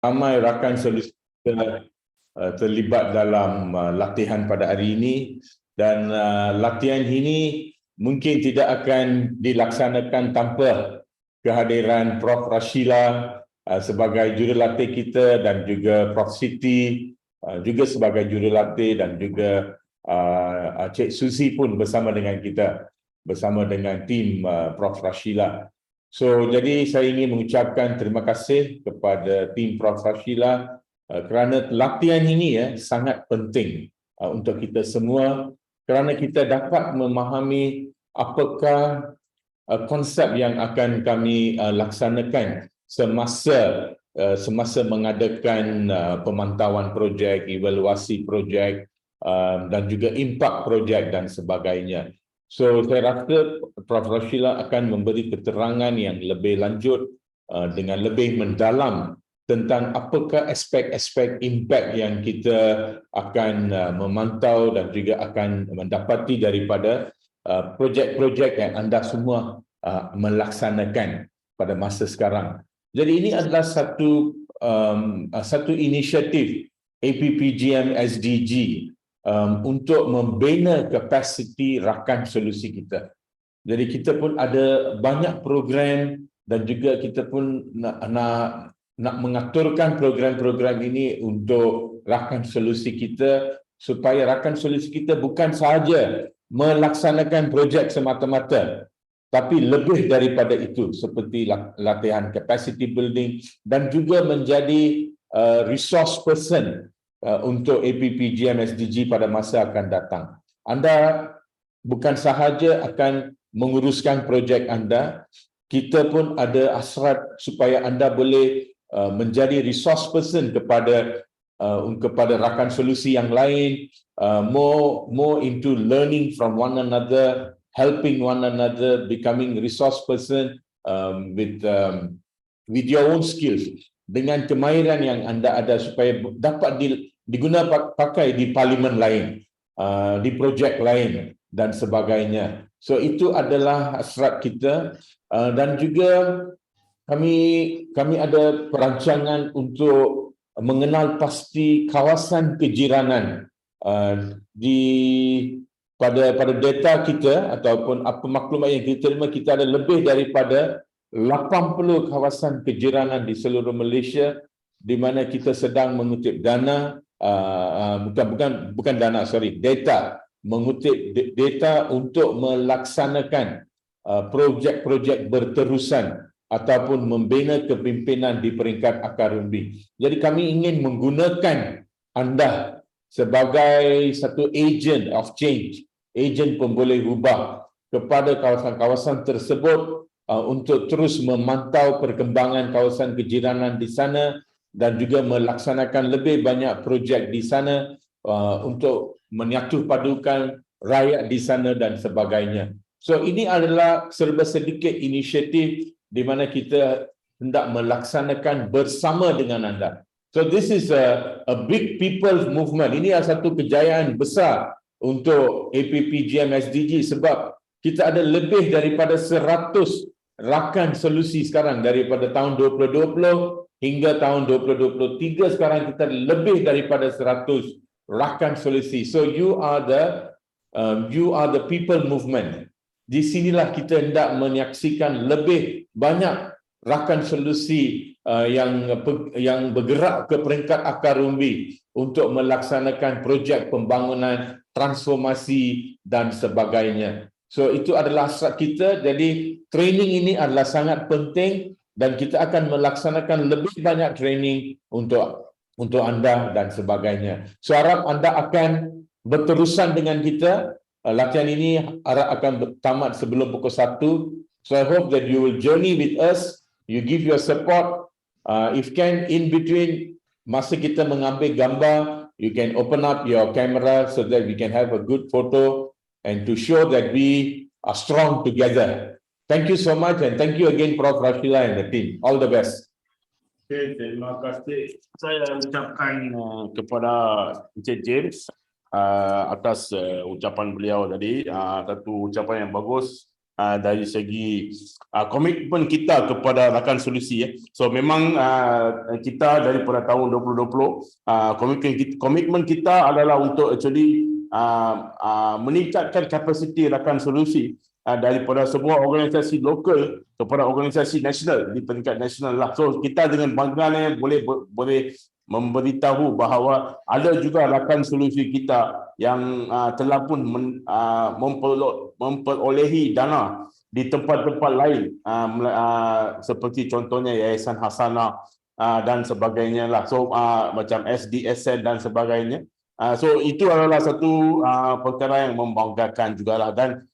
ramai rakan solusi kita terlibat dalam latihan pada hari ini, dan latihan ini mungkin tidak akan dilaksanakan tanpa kehadiran Prof. Rashila sebagai jurulatih kita, dan juga Prof. Siti juga sebagai jurulatih, dan juga Cik Susi pun bersama dengan kita, bersama dengan tim Prof. Rashila. So, jadi saya ingin mengucapkan terima kasih kepada tim Prof. Rashila kerana latihan ini sangat penting untuk kita semua, kerana kita dapat memahami apakah konsep yang akan kami laksanakan semasa mengadakan pemantauan projek, evaluasi projek, dan juga impak projek dan sebagainya. So, saya rasa Prof. Rashila akan memberi keterangan yang lebih lanjut dengan lebih mendalam tentang apakah aspek-aspek impak yang kita akan memantau dan juga akan mendapati daripada projek-projek yang anda semua melaksanakan pada masa sekarang. Jadi ini adalah satu inisiatif APPGM SDG untuk membina kapasiti rakan solusi kita. Jadi kita pun ada banyak program, dan juga kita pun nak mengaturkan program-program ini untuk rakan solusi kita, supaya rakan solusi kita bukan sahaja melaksanakan projek semata-mata, tapi lebih daripada itu, seperti latihan capacity building dan juga menjadi resource person untuk APPGM SDG pada masa akan datang. Anda bukan sahaja akan menguruskan projek anda, kita pun ada hasrat supaya anda boleh menjadi resource person kepada rakan solusi yang lain, more into learning from one another, helping one another, becoming resource person with your own skills, dengan kemahiran yang anda ada, supaya dapat digunakan pakai di parlimen lain, di projek lain dan sebagainya. So itu adalah hasrat kita, dan juga kami ada perancangan untuk mengenal pasti kawasan kejiranan pada data kita ataupun apa maklumat yang kita terima. Kita ada lebih daripada 80 kawasan kejiranan di seluruh Malaysia, di mana kita sedang mengutip data, mengutip data untuk melaksanakan projek-projek berterusan ataupun membina kepimpinan di peringkat akar umbi. Jadi kami ingin menggunakan anda sebagai satu agent of change, agent pemboleh ubah kepada kawasan-kawasan tersebut, untuk terus memantau perkembangan kawasan kejiranan di sana, dan juga melaksanakan lebih banyak projek di sana untuk menyatu padukan rakyat di sana dan sebagainya. So ini adalah serba sedikit inisiatif di mana kita hendak melaksanakan bersama dengan anda. So this is a big people's movement. Ini adalah satu kejayaan besar untuk APPGM SDG, sebab kita ada lebih daripada 100 rakan solusi sekarang. Daripada tahun 2020 hingga tahun 2023 sekarang kita lebih daripada 100 rakan solusi. So you are the people movement. Di sinilah kita hendak menyaksikan lebih banyak rakan solusi yang bergerak ke peringkat akar umbi untuk melaksanakan projek pembangunan, transformasi dan sebagainya. So itu adalah hasrat kita. Jadi training ini adalah sangat penting, dan kita akan melaksanakan lebih banyak training untuk anda dan sebagainya. So harap anda akan berterusan dengan kita. Latihan ini harap akan tamat sebelum pukul 1. So I hope that you will journey with us. You give your support. If can, in between masa kita mengambil gambar, you can open up your camera so that we can have a good photo and to show that we are strong together. Thank you so much, and thank you again Prof. Rashila and the team. All the best. Okay, terima kasih. Saya ucapkan kepada Encik James atas ucapan beliau tadi, satu ucapan yang bagus dari segi komitmen kita kepada rakan solusi. So memang kita daripada tahun 2020 komitmen kita adalah untuk actually meningkatkan kapasiti rakan solusi daripada sebuah organisasi lokal kepada organisasi nasional di peringkat nasional lah. So kita dengan bangga boleh memberitahu bahawa ada juga rakan solusi kita yang telah pun memperolehi dana di tempat-tempat lain seperti contohnya Yayasan Hasanah dan sebagainya lah. So macam SDSN dan sebagainya. So itu adalah satu perkara yang membanggakan jugalah, dan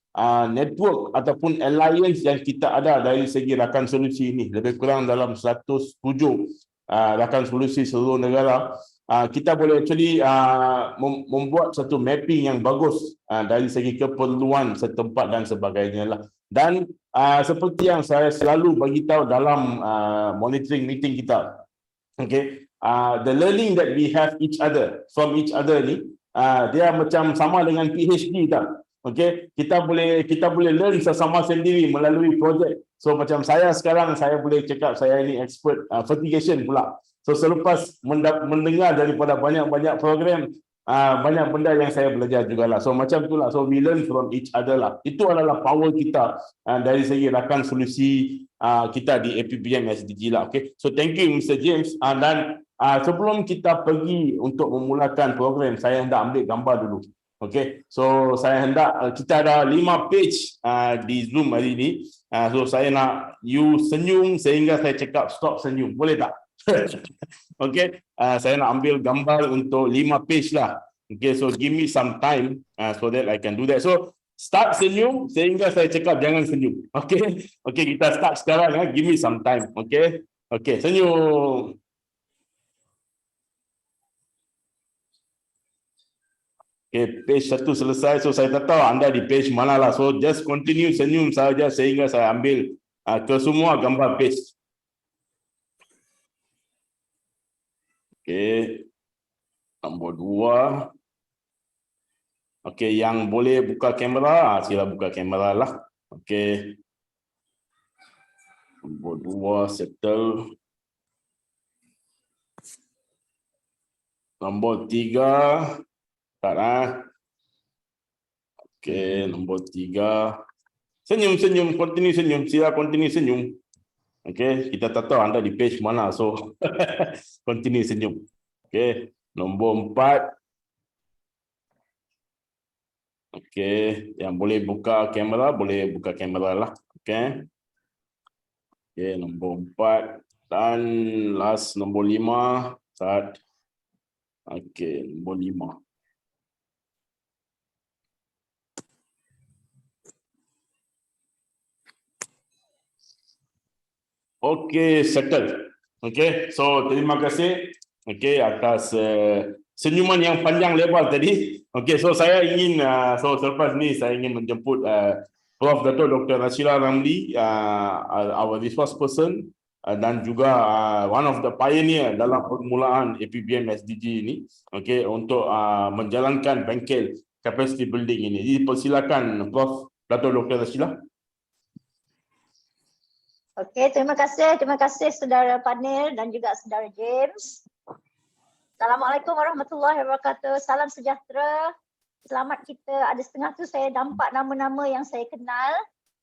network ataupun alliance yang kita ada dari segi rakan solusi ini lebih kurang dalam 107 rakan solusi seluruh negara. Kita boleh actually membuat satu mapping yang bagus dari segi keperluan setempat dan sebagainya lah. Dan seperti yang saya selalu bagi tahu dalam monitoring meeting kita, okay, the learning that we have from each other ni, dia macam sama dengan PhD tak? Okay, kita boleh learn sesama sendiri melalui projek. So macam saya sekarang, saya boleh cakap saya ini expert fertigation pula. So selepas mendengar daripada banyak-banyak program, banyak benda yang saya belajar jugalah. So macam itulah. So we learn from each other lah. Itu adalah power kita dari segi rakan solusi kita di APPM SDG lah. Okay. So thank you Mr. James. Dan sebelum kita pergi untuk memulakan program, saya hendak ambil gambar dulu. Okay, so saya hendak kita ada 5 page di Zoom hari ini. So saya nak you senyum sehingga saya cakap stop senyum. Boleh tak? Okay, saya nak ambil gambar untuk 5 page lah. Okay, so give me some time so that I can do that. So start senyum sehingga saya cakap jangan senyum. Okay, okay, kita start sekarang. Give me some time. Okay, okay, senyum. Okay, page 1 selesai. So saya tak tahu anda di page mana lah. So just continue senyum saja sehingga saya ambil ke semua gambar page. Okay, nombor 2. Okay, yang boleh buka kamera, sila buka kamera lah. Okay, nombor 2 settle. Nombor 3. Okey, nombor 3. Senyum, continue senyum. Sila continue senyum. Okey, kita tak tahu anda di page mana, so continue senyum. Okey, nombor 4. Okey, yang boleh buka kamera, boleh buka kamera lah. Okey. Okey, nombor 4. Dan last nombor 5. Start. Okey, nombor 5. Okey, settle. Okey, so terima kasih atas senyuman yang panjang lebar tadi. Okey, so saya ingin so selepas ni saya ingin menjemput Prof. Dato' Dr. Rashida Ramli, our resource person, dan juga one of the pioneer dalam permulaan APPM SDG ini, okey, untuk menjalankan bengkel capacity building ini. Jadi persilakan Prof. Dato' Dr. Rashida. Okey, terima kasih saudara panel dan juga saudara James. Assalamualaikum warahmatullahi wabarakatuh. Salam sejahtera. Selamat kita, ada setengah tu saya nampak nama-nama yang saya kenal.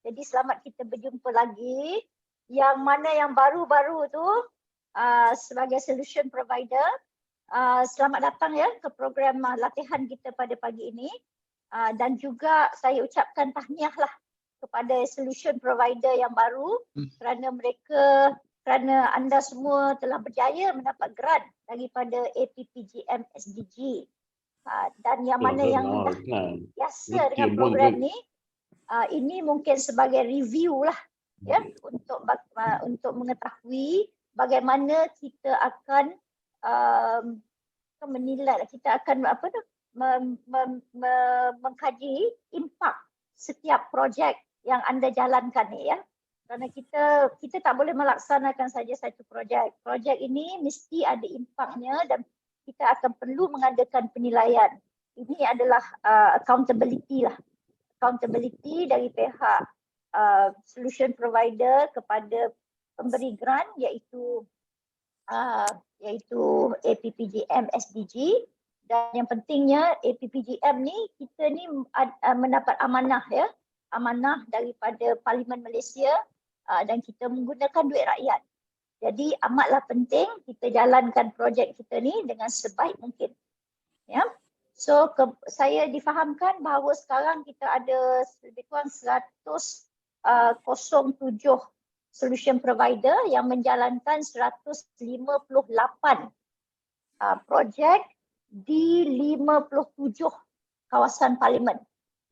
Jadi selamat kita berjumpa lagi. Yang mana yang baru-baru tu sebagai solution provider. Selamat datang ya ke program latihan kita pada pagi ini. Dan juga saya ucapkan tahniah lah kepada solution provider yang baru kerana anda semua telah berjaya mendapat grant daripada APPGM SDG. Dan yang mana yang dah biasa dengan program ni, ini mungkin sebagai review lah ya, untuk mengetahui bagaimana kita akan menilai, kita akan mengkaji impak setiap projek yang anda jalankan ni ya. Kerana kita tak boleh melaksanakan saja satu projek. Projek ini mesti ada impaknya dan kita akan perlu mengadakan penilaian. Ini adalah accountability lah. Accountability dari pihak solution provider kepada pemberi grant iaitu APPGM SDG. Dan yang pentingnya APPGM ni kita ni mendapat amanah amanah daripada Parlimen Malaysia dan kita menggunakan duit rakyat. Jadi amatlah penting kita jalankan projek kita ni dengan sebaik mungkin. Ya. So saya difahamkan bahawa sekarang kita ada lebih kurang 107 solution provider yang menjalankan 158 projek di 57 kawasan parlimen.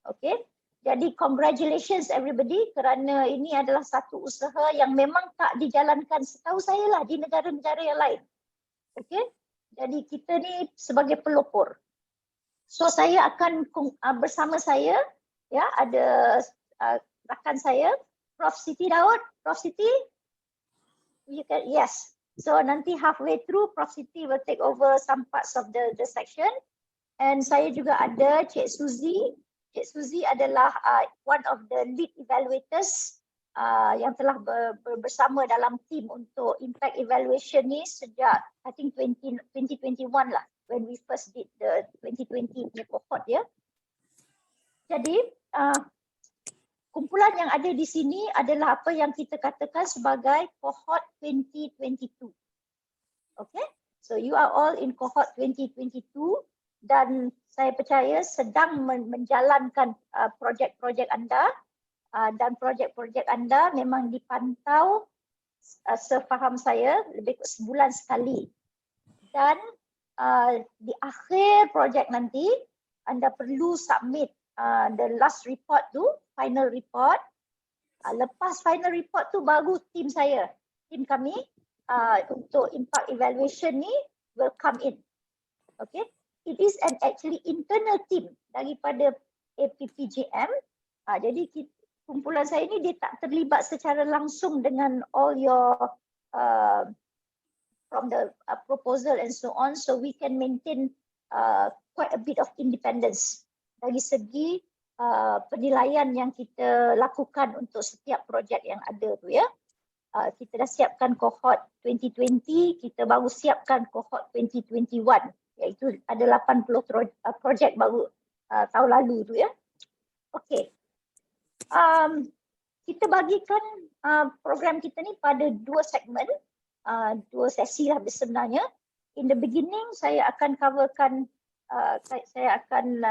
Okay. Jadi congratulations everybody kerana ini adalah satu usaha yang memang tak dijalankan setahu saya lah di negara-negara yang lain. Okay. Jadi kita ni sebagai pelopor. So saya akan bersama saya ada rakan saya Prof Siti Daud. Prof Siti, yes. So nanti halfway through Prof Siti will take over some parts of the section. And saya juga ada Cik Suzy. Cik Suzy adalah one of the lead evaluators yang telah bersama dalam tim untuk impact evaluation ni sejak I think 2021 lah, when we first did the 2020 punya cohort ya. Jadi kumpulan yang ada di sini adalah apa yang kita katakan sebagai cohort 2022. Okay, so you are all in cohort 2022 dan saya percaya sedang menjalankan projek-projek anda dan projek-projek anda memang dipantau sefaham saya lebih kurang sebulan sekali. Dan di akhir projek nanti anda perlu submit the last report tu, final report. Lepas final report tu baru tim kami untuk impact evaluation ni will come in. Okay, it is an actually internal team daripada APPGM. Jadi kumpulan saya ni dia tak terlibat secara langsung dengan all your from the proposal and so on, so we can maintain quite a bit of independence dari segi penilaian yang kita lakukan untuk setiap projek yang ada tu ya. Kita dah siapkan cohort 2020, kita baru siapkan cohort 2021, iaitu ada 80 projek baru tahun lalu tu ya. Okey. Kita bagikan program kita ni pada dua segmen, dua sesi lah sebenarnya. In the beginning saya akan coverkan saya akan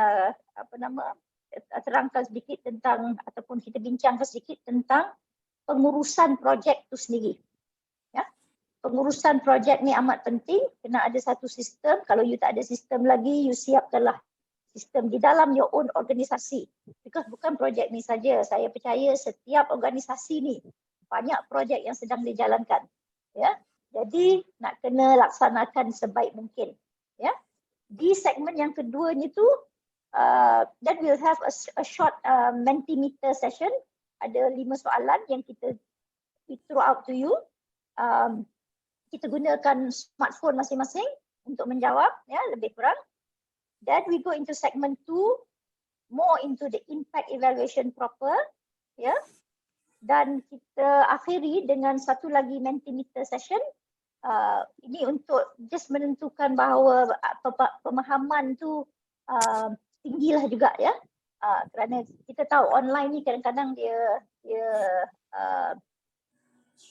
terangkan sedikit tentang ataupun kita bincangkan sedikit tentang pengurusan projek itu sendiri. Ya. Pengurusan projek ni amat penting, kena ada satu sistem. Kalau you tak ada sistem lagi, you siapkanlah sistem di dalam your own organisasi. Because bukan projek ni saja, saya percaya setiap organisasi ni banyak projek yang sedang dijalankan. Ya. Jadi nak kena laksanakan sebaik mungkin. Ya. Di segmen yang kedua ni tu, then we'll have a short Mentimeter session. Ada 5 soalan yang kita throw out to you. Kita gunakan smartphone masing-masing untuk menjawab, ya, lebih kurang. Then we go into segment 2, more into the impact evaluation proper, ya. Dan kita akhiri dengan satu lagi Mentimeter session. Ini untuk just menentukan bahawa pemahaman tu tinggilah juga ya. Kerana kita tahu online ni kadang-kadang dia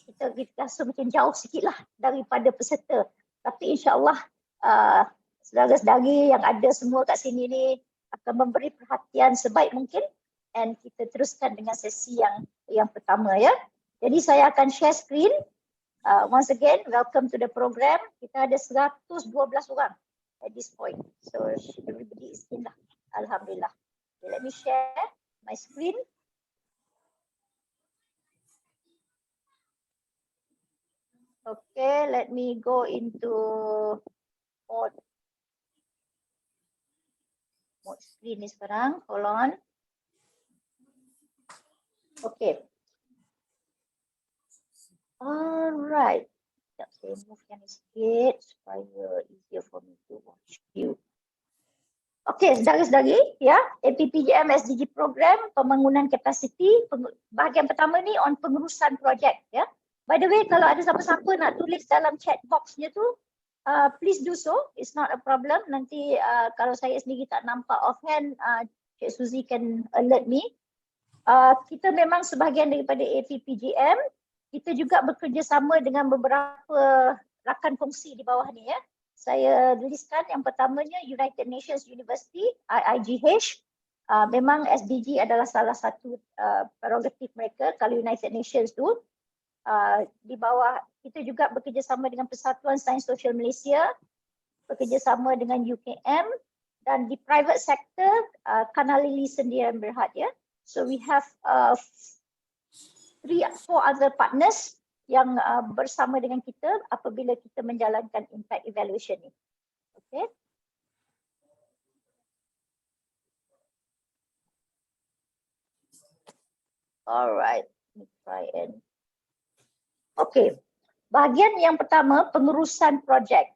kita rasa mungkin jauh sikit lah daripada peserta. Tapi insyaAllah saudara-saudari yang ada semua kat sini ni akan memberi perhatian sebaik mungkin. And kita teruskan dengan sesi yang pertama ya. Jadi saya akan share screen. Once again, welcome to the program. Kita ada 112 orang at this point. So everybody is in lah. Alhamdulillah. Okay, let me share my screen. Okay, let me go into mode screen ni sekarang. Hold on. Okay. Alright. Sekejap saya move yang ni sikit supaya easier for me to watch you. Okay. Okey, saudara-saudari, ya, APPGM SDG program pembangunan kapasiti. Bahagian pertama ni on pengurusan projek, ya. By the way, kalau ada siapa-siapa nak tulis dalam chat boxnya tu, please do so. It's not a problem. Nanti kalau saya sendiri tak nampak offhand, Cik Suzy can alert me. Kita memang sebahagian daripada APPGM, kita juga bekerjasama dengan beberapa rakan kongsi di bawah ni, ya. Saya tuliskan yang pertamanya United Nations University, IIGH. Memang SDG adalah salah satu prerogatif mereka. Kalau United Nations tu, di bawah kita juga bekerjasama dengan Persatuan Sains Sosial Malaysia, bekerjasama dengan UKM, dan di private sector, Kanalili Sendirian Berhad, ya. So we have 3-4 other partners yang bersama dengan kita apabila kita menjalankan impact evaluation ni. Okay. Alright, let me try and. Okay, bahagian yang pertama pengurusan projek.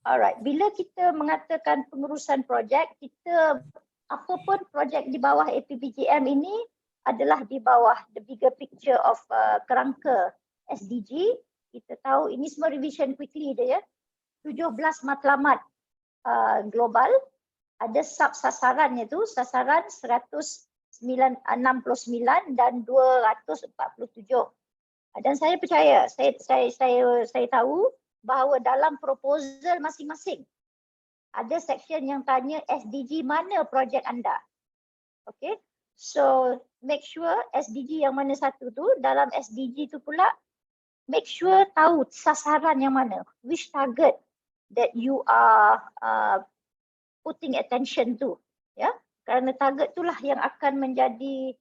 Alright, bila kita mengatakan pengurusan projek, kita apapun projek di bawah APPGM ini adalah di bawah the bigger picture of kerangka SDG. Kita tahu ini semua revision quickly dia, ya. 17 matlamat global, ada sub sasarannya tu, sasaran 169 dan 247. Dan saya percaya, saya tahu bahawa dalam proposal masing-masing ada section yang tanya SDG mana projek anda. Okay, so make sure SDG yang mana satu tu, dalam SDG tu pula make sure tahu sasaran yang mana, which target that you are putting attention to, ya. Kerana target itulah yang akan menjadi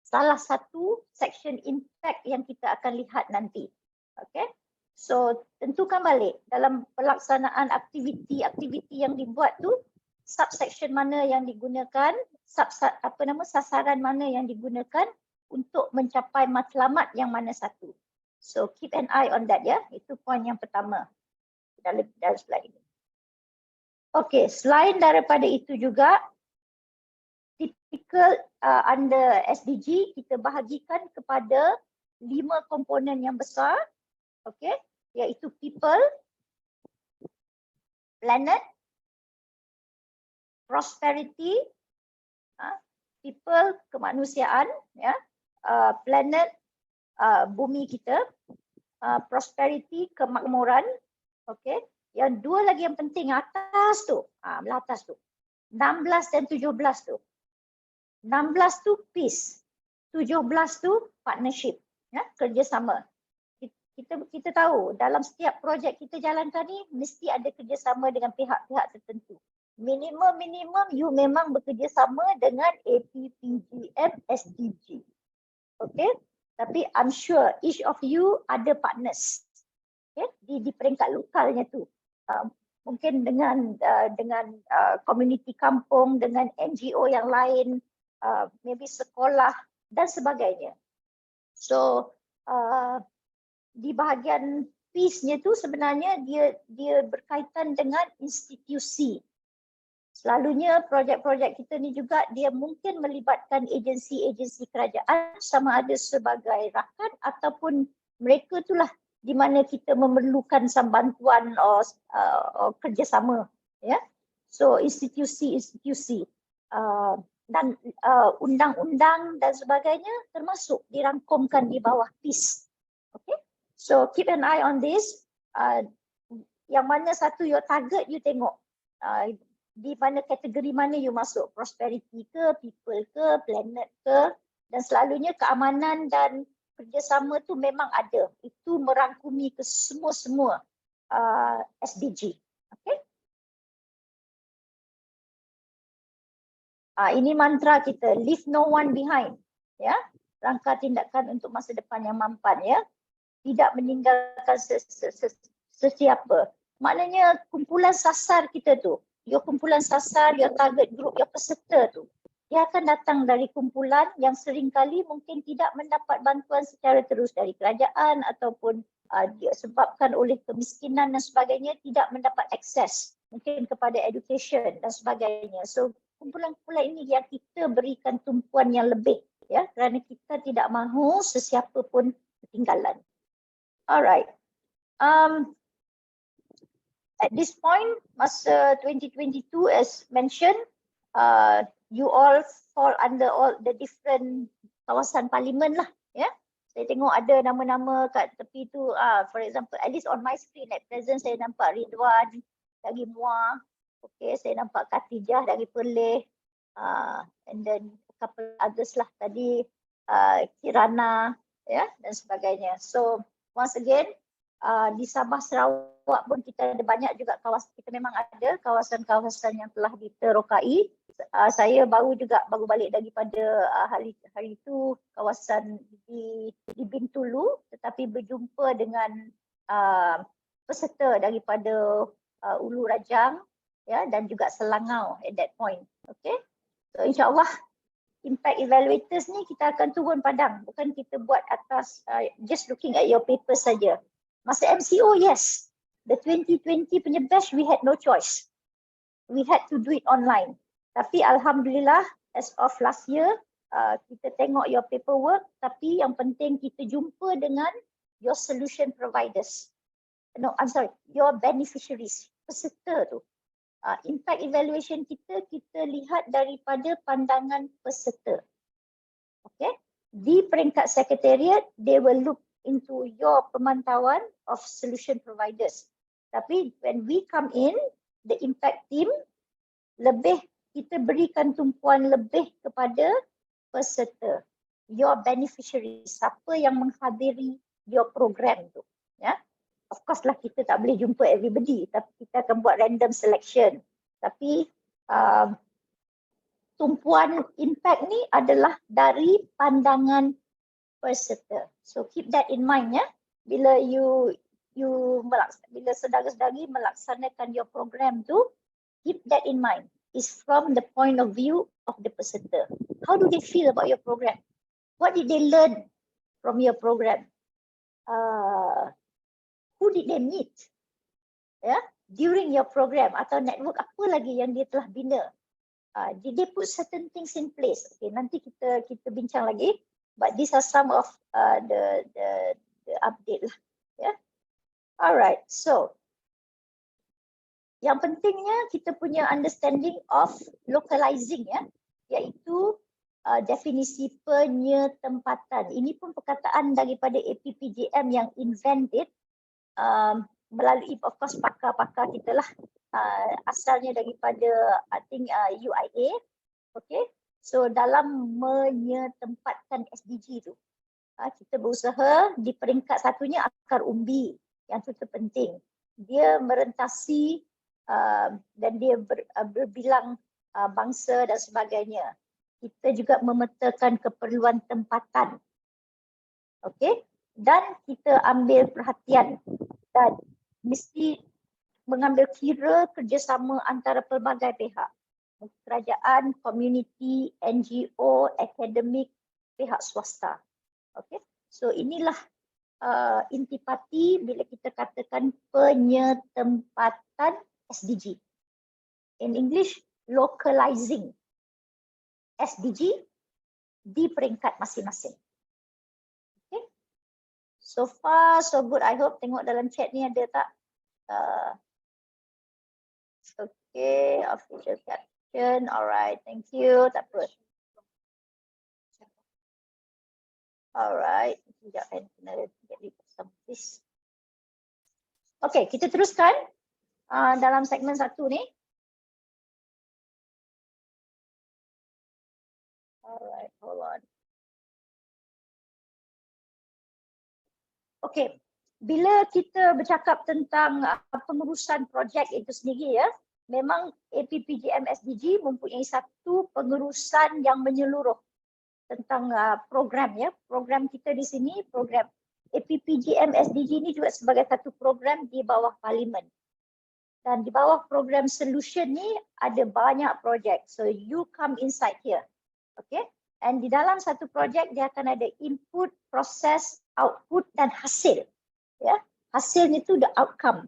salah satu section impact yang kita akan lihat nanti. Okay, so tentukan balik dalam pelaksanaan aktiviti yang dibuat tu, subsection mana yang digunakan, sasaran mana yang digunakan untuk mencapai matlamat yang mana satu. So keep an eye on that, ya. Itu poin yang pertama dalam slide ini. Okey, selain daripada itu juga, typical under SDG kita bahagikan kepada 5 komponen yang besar, okey, iaitu people, planet, prosperity, people kemanusiaan, ya, planet bumi kita, prosperity kemakmuran, okey. Yang dua lagi yang penting atas tu, belah atas tu, 16 dan 17 tu. 16 tu peace, 17 tu partnership, ya, kerjasama. Kita tahu dalam setiap projek kita jalankan ni mesti ada kerjasama dengan pihak-pihak tertentu. Minimum you memang bekerjasama dengan APPGM SDG. Okay, tapi I'm sure each of you ada partners, okay, di peringkat lokalnya tu. Mungkin dengan community kampung, dengan NGO yang lain, maybe sekolah dan sebagainya. So di bahagian peace-nya tu sebenarnya dia berkaitan dengan institusi. Selalunya projek-projek kita ni juga dia mungkin melibatkan agensi-agensi kerajaan, sama ada sebagai rakan ataupun mereka itulah di mana kita memerlukan bantuan atau kerjasama, ya. So institusi-institusi dan undang-undang dan sebagainya termasuk dirangkumkan di bawah peace. Okay, so keep an eye on this. Yang mana satu your target you tengok. Di mana kategori mana you masuk, prosperity ke, people ke, planet ke, dan selalunya keamanan dan kerjasama tu memang ada. Itu merangkumi ke semua SDG. Okay. Ini mantra kita, leave no one behind, ya. Rangka tindakan untuk masa depan yang mampan, ya. Tidak meninggalkan sesiapa. Maknanya kumpulan sasar kita tu, your kumpulan sasar, your target group, your peserta tu, dia akan datang dari kumpulan yang seringkali mungkin tidak mendapat bantuan secara terus dari kerajaan ataupun disebabkan oleh kemiskinan dan sebagainya tidak mendapat akses mungkin kepada education dan sebagainya. So kumpulan-kumpulan ini yang kita berikan tumpuan yang lebih, ya, kerana kita tidak mahu sesiapa pun ketinggalan. Alright. At this point, masa 2022 as mentioned, you all fall under all the different kawasan parlimen lah, ya. Saya tengok ada nama-nama kat tepi tu, for example, at least on my screen at present saya nampak Ridwan dari Muar, okay, saya nampak Khatijah dari Perlis, and then a couple others lah tadi, Kirana, ya, dan sebagainya. So once again, di Sabah Sarawak pun kita ada banyak juga kawasan, kita memang ada kawasan-kawasan yang telah diterokai. Saya baru balik daripada hari itu kawasan di Bintulu, tetapi berjumpa dengan peserta daripada Ulu Rajang, ya, dan juga Selangau at that point. Okay, so insyaAllah impact evaluators ni kita akan turun padang, bukan kita buat atas just looking at your paper saja. Masa MCO, yes, the 2020 punya batch we had no choice, we had to do it online. Tapi alhamdulillah as of last year, kita tengok your paperwork, tapi yang penting kita jumpa dengan your solution providers. No, I'm sorry, your beneficiaries, peserta tu. Impact evaluation kita lihat daripada pandangan peserta. Okay, di peringkat sekretariat, they will look into your pemantauan of solution providers. Tapi when we come in, the impact team, kita berikan tumpuan lebih kepada peserta, your beneficiaries, siapa yang menghadiri your program tu, ya. Of course lah kita tak boleh jumpa everybody, tapi kita akan buat random selection. Tapi tumpuan impact ni adalah dari pandangan peserta. So keep that in mind, ya. Bila bila saudara-saudari melaksanakan your program tu, keep that in mind. Is from the point of view of the peserta. How do they feel about your program? What did they learn from your program? Who did they meet, ya, during your program, atau network apa lagi yang dia telah bina? Did they put certain things in place? Okay, nanti kita bincang lagi. But these are some of the update lah, ya. Alright, so yang pentingnya kita punya understanding of localizing, ya, iaitu definisi penyetempatan. Ini pun perkataan daripada APPJM yang invented melalui of course pakar-pakar kita lah, asalnya daripada I think UIA. Okay, so dalam menyetempatkan SDG tu, kita berusaha di peringkat satunya akar umbi, yang tu terpenting. Dia merentasi dan dia berbilang bangsa dan sebagainya. Kita juga memetakan keperluan tempatan. Okey, dan kita ambil perhatian dan mesti mengambil kira kerjasama antara pelbagai pihak. Kerajaan, komuniti, NGO, akademik, pihak swasta. Okey, so inilah intipati bila kita katakan penyetempatan SDG. In English, localizing SDG di peringkat masing-masing. Okay. So far, so good. I hope tengok dalam chat ni ada tak? Okay, official caption. Alright, thank you. Tak apa. Alright, sekejap kan. Kena get rid of some of this. Okay, kita teruskan dalam segmen satu ni. Alright, hold on. Okay, bila kita bercakap tentang pengurusan projek itu sendiri, ya, memang APPJM SDG mempunyai satu pengurusan yang menyeluruh tentang program, ya. Program kita di sini, program APPJM SDG ini juga sebagai satu program di bawah parlimen. Dan di bawah program solution ni ada banyak projek. So you come inside here. Okay. And di dalam satu projek dia akan ada input, proses, output dan hasil. Ya. Hasil itu the outcome.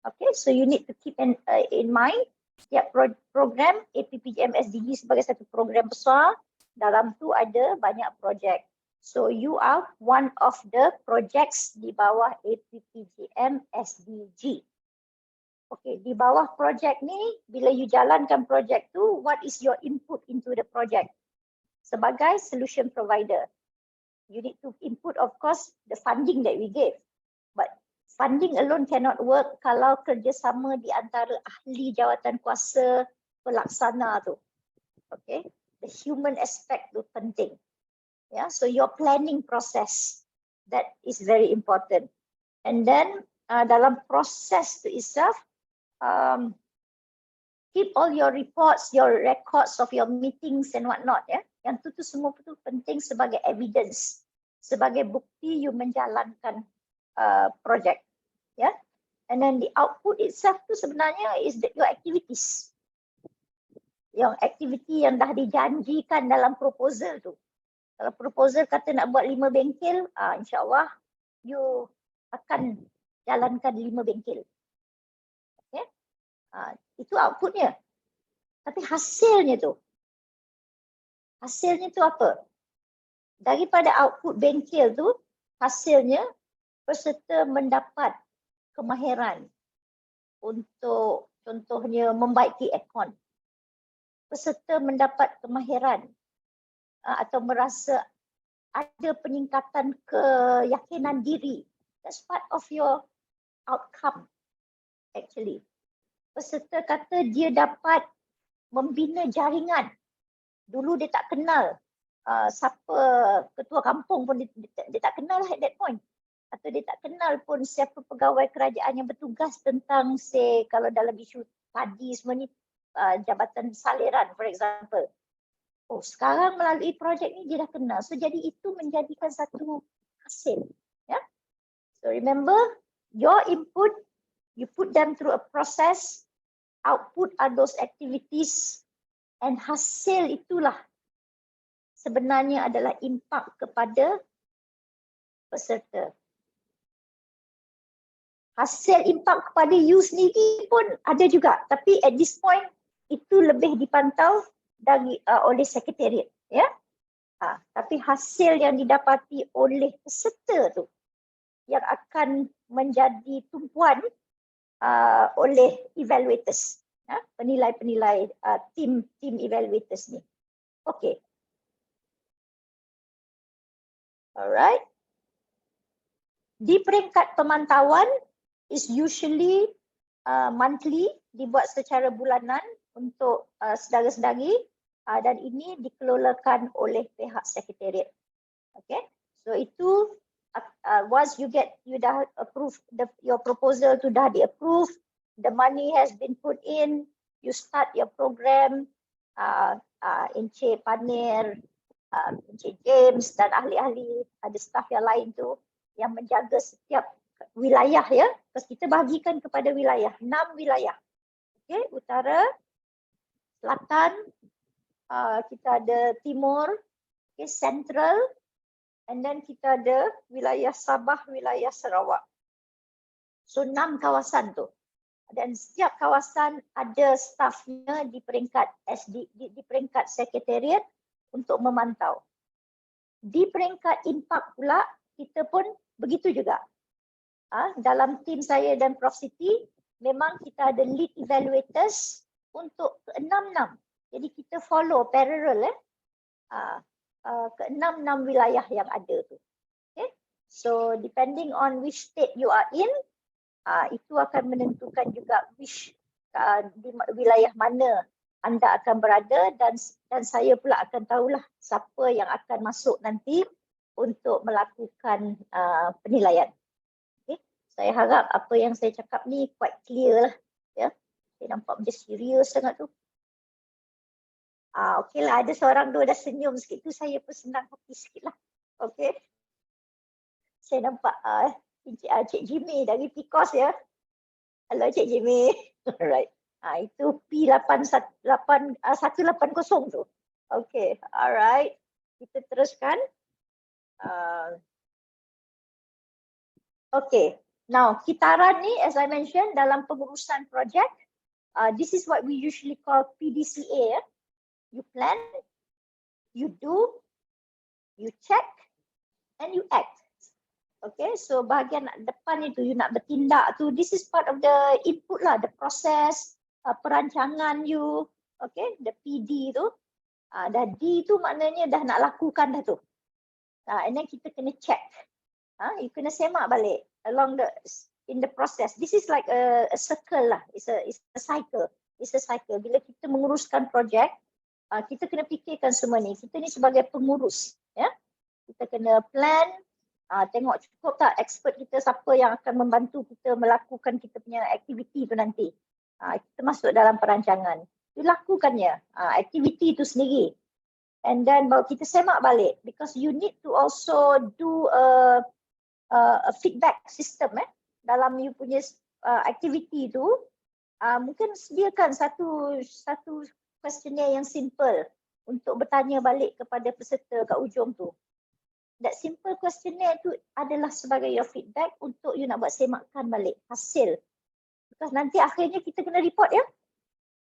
Okay, so you need to keep in mind setiap program APPGM SDG sebagai satu program besar, dalam tu ada banyak projek. So you are one of the projects di bawah APPGM SDG. Okay, di bawah projek ni, bila you jalankan projek tu, what is your input into the project? Sebagai solution provider, you need to input, of course, the funding that we gave. But funding alone cannot work kalau kerjasama di antara ahli jawatan kuasa pelaksana tu. Okay, the human aspect tu penting. Yeah, so your planning process, that is very important. And then dalam proses tu itself, keep all your reports, your records of your meetings and whatnot. Ya, yang tu semua tu penting sebagai evidence, sebagai bukti you menjalankan project. Yeah, and then the output itself tu sebenarnya is your activities, yang aktiviti yang dah dijanjikan dalam proposal tu. Kalau proposal kata nak buat 5 bengkel, insyaAllah you akan jalankan 5 bengkel. Okay, itu outputnya. Tapi hasilnya tu apa? Daripada output bengkel tu, hasilnya peserta mendapat kemahiran untuk contohnya membaiki aircon. Peserta mendapat kemahiran atau merasa ada peningkatan keyakinan diri. That's part of your outcome actually. Peserta kata dia dapat membina jaringan. Dulu dia tak kenal siapa ketua kampung pun dia tak kenal at that point. Atau dia tak kenal pun siapa pegawai kerajaan yang bertugas tentang kalau dalam isu padi semua ni, jabatan saliran for example. Oh, sekarang melalui projek ni dia dah kenal. So jadi itu menjadikan satu hasil. Ya? So remember, your input, you put them through a process, output are those activities, and hasil itulah sebenarnya adalah impak kepada peserta. Hasil impak kepada you sendiri pun ada juga, tapi at this point itu lebih dipantau oleh sekretariat, ya. Tapi hasil yang didapati oleh peserta tu yang akan menjadi tumpuan oleh evaluators, penilai-penilai tim evaluators ni. Okay. Alright. Di peringkat pemantauan is usually monthly, dibuat secara bulanan untuk saudara-saudari, dan ini dikelolakan oleh pihak sekretariat. Okay, so itu once you dah approve your proposal tu dah di-approve, the money has been put in, you start your program, Encik Panir, Encik James dan ahli-ahli, ada staff yang lain tu yang menjaga setiap wilayah, ya. Terus kita bahagikan kepada wilayah, 6 wilayah. Okay, utara, selatan, kita ada timur, okay, central, and then kita ada wilayah Sabah, wilayah Sarawak. So 6 kawasan tu. Dan setiap kawasan ada stafnya di peringkat di peringkat sekretariat untuk memantau. Di peringkat impak pula, kita pun begitu juga. Dalam tim saya dan Prof Siti, memang kita ada lead evaluators untuk ke-6. Jadi kita follow parallel ke-6 wilayah yang ada tu. Okay? So depending on which state you are in, itu akan menentukan juga which di wilayah mana anda akan berada, dan saya pula akan tahulah siapa yang akan masuk nanti untuk melakukan penilaian. Okay? Saya harap apa yang saya cakap ni quite clear lah, ya. Saya nampak macam serius sangat tu. Okey lah, ada seorang dua dah senyum sikit tu, saya pun senang hati sikit lah. Okey. Saya nampak Cik Jimmy dari PCOS, ya. Hello Cik Jimmy. Alright. Itu P180 tu. Okey, alright. Kita teruskan. Okey. Now, kitaran ni, as I mentioned, dalam pengurusan projek, this is what we usually call PDCA. You plan, you do, you check, and you act. Okay, so bahagian depan itu you nak bertindak tu, this is part of the input lah, the process, perancangan you, okay, the PD tu. Dah D tu maknanya dah nak lakukan dah tu. And then kita kena check. You kena semak balik along in the process. This is like a circle lah. It's a cycle. It's a cycle. Bila kita menguruskan projek, kita kena fikirkan semua ni. Kita ni sebagai pengurus, ya. Kita kena plan, tengok cukup tak expert kita siapa yang akan membantu kita melakukan kita punya aktiviti tu nanti. Kita masuk dalam perancangan. Dilakukannya aktiviti itu sendiri. And then baru kita semak balik because you need to also do a feedback system dalam you punya aktiviti tu. Mungkin sediakan satu questionnaire yang simple untuk bertanya balik kepada peserta kat ujung tu. That simple questionnaire tu adalah sebagai your feedback untuk you nak buat semakan balik hasil. Because nanti akhirnya kita kena report ya.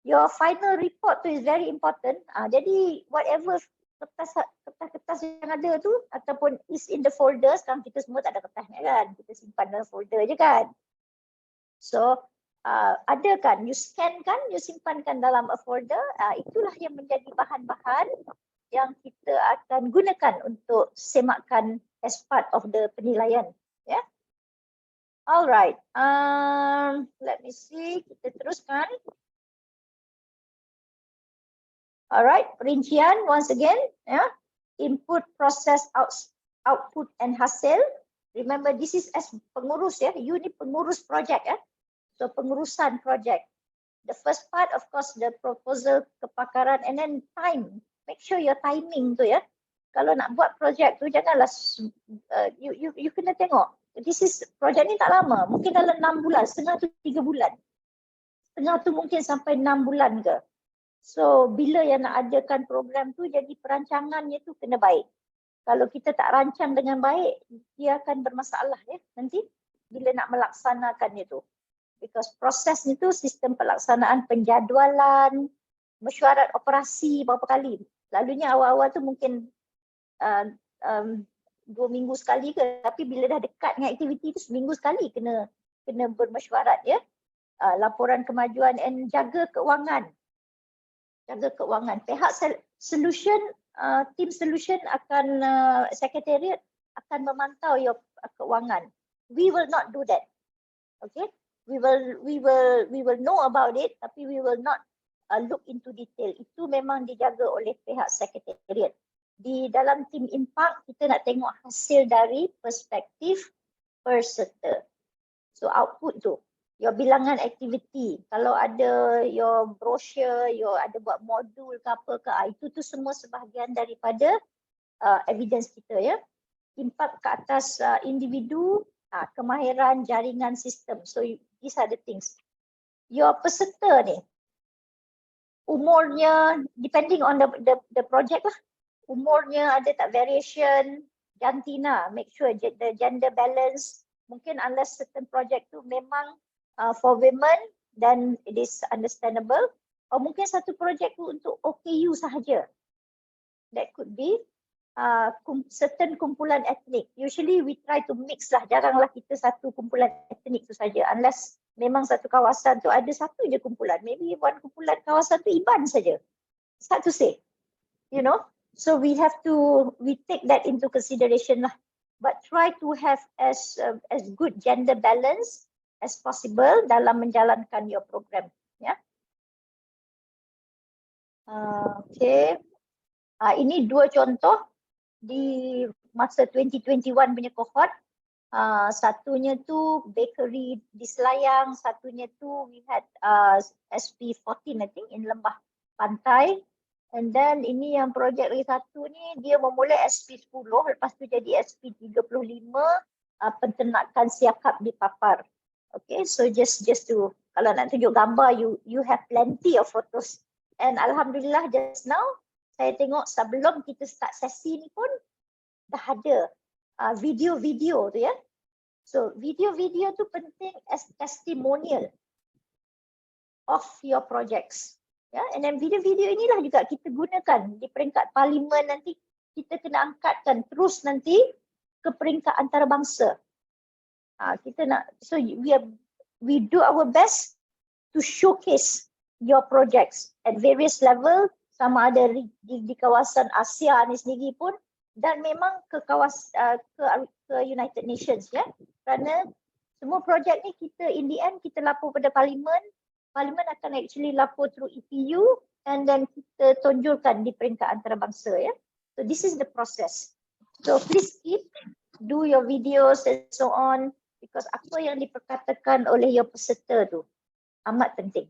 Your final report tu is very important. Jadi whatever kertas-kertas yang ada tu ataupun is in the folder, sekarang kita semua tak ada kertasnya kan. Kita simpan dalam folder je kan. So ada kan, you scan kan, you simpankan dalam a folder. Itulah yang menjadi bahan-bahan yang kita akan gunakan untuk semakkan as part of the penilaian. Ya. Yeah? Alright. Let me see. Kita teruskan. Alright. Perincian once again. Yeah. Input, process, output, and hasil. Remember, this is as pengurus ya. You ni pengurus projek ya. So pengurusan projek. The first part, of course, the proposal, kepakaran, and then time. Make sure your timing tu ya. Kalau nak buat projek tu janganlah you kena tengok. This is projek ni tak lama. Mungkin dalam 6 bulan, setengah tu 3 bulan. Setengah tu mungkin sampai 6 bulan ke. So bila yang nak adakan program tu jadi perancangannya tu kena baik. Kalau kita tak rancang dengan baik, dia akan bermasalah ya nanti bila nak melaksanakannya tu. Because proses ni tu sistem pelaksanaan penjadualan, mesyuarat operasi berapa kali. Lalunya awal-awal tu mungkin 2 minggu sekali ke, tapi bila dah dekat dengan aktiviti tu seminggu sekali kena bermesyuarat ya. Laporan kemajuan and jaga keuangan. Jaga keuangan. Pihak solution, tim solution akan sekretariat akan memantau your keuangan. We will not do that. Okay? We will know about it, tapi we will not look into detail. Itu memang dijaga oleh pihak sekretariat. Di dalam tim impak, kita nak tengok hasil dari perspektif peserta. So output tu, your bilangan aktiviti. Kalau ada your brochure, your ada buat modul ke apa ke, itu tu semua sebahagian daripada evidence kita ya. Impak ke atas individu, kemahiran jaringan sistem. So these are the things. Your peserta ni, umurnya depending on the project lah. Umurnya ada tak variation, jantina, make sure the gender balance. Mungkin unless certain project tu memang for women, then it is understandable. Or mungkin satu projek tu untuk OKU sahaja. That could be certain kumpulan etnik. Usually we try to mix lah, jaranglah kita satu kumpulan etnik tu saja. Unless memang satu kawasan tu ada satu je kumpulan. Maybe one kumpulan kawasan tu Iban saja. It's hard to say. You know? So we take that into consideration lah. But try to have as good gender balance as possible dalam menjalankan your program. Ya. Okay. Ini 2 contoh di masa 2021 punya cohort. Satunya tu bakery di Selayang, satunya tu we had SP14 I think in Lembah Pantai. And then ini yang projek lagi satu ni dia memulai SP10, lepas tu jadi SP35, penternakan siakap di Papar. Okay, so just to, kalau nak tunjuk gambar, you have plenty of photos. And alhamdulillah just now saya tengok sebelum kita start sesi ni pun dah ada video-video tu ya. So video-video tu penting as testimonial of your projects. Ya, and then video-video inilah juga kita gunakan di peringkat parlimen nanti, kita kena angkatkan terus nanti ke peringkat antarabangsa. Kita nak, so we do our best to showcase your projects at various level, sama ada di kawasan Asia ni sendiri pun, dan memang ke United Nations, ya. Kerana semua projek ni kita in the end kita lapor pada parlimen. Parlimen akan actually lapor through EPU and then kita tonjolkan di peringkat antarabangsa, ya. So this is the process. So please do your videos and so on, because apa yang diperkatakan oleh your peserta tu amat penting.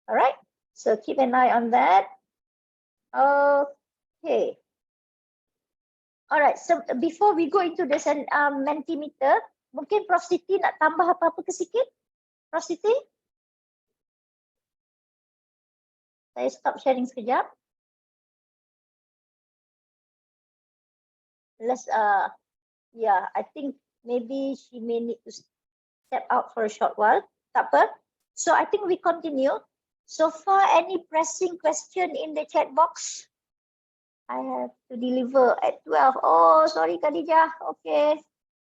Alright, so keep an eye on that. Okay. Alright, so before we go into this Mentimeter, mungkin Prof Siti nak tambah apa-apa ke sikit? Prof Siti? Saya stop sharing sekejap. Let's yeah, I think maybe she may need to step out for a short while. Tak apa. So I think we continue. So far, any pressing question in the chat box? I have to deliver at 12. Oh, sorry Khadijah. Okay.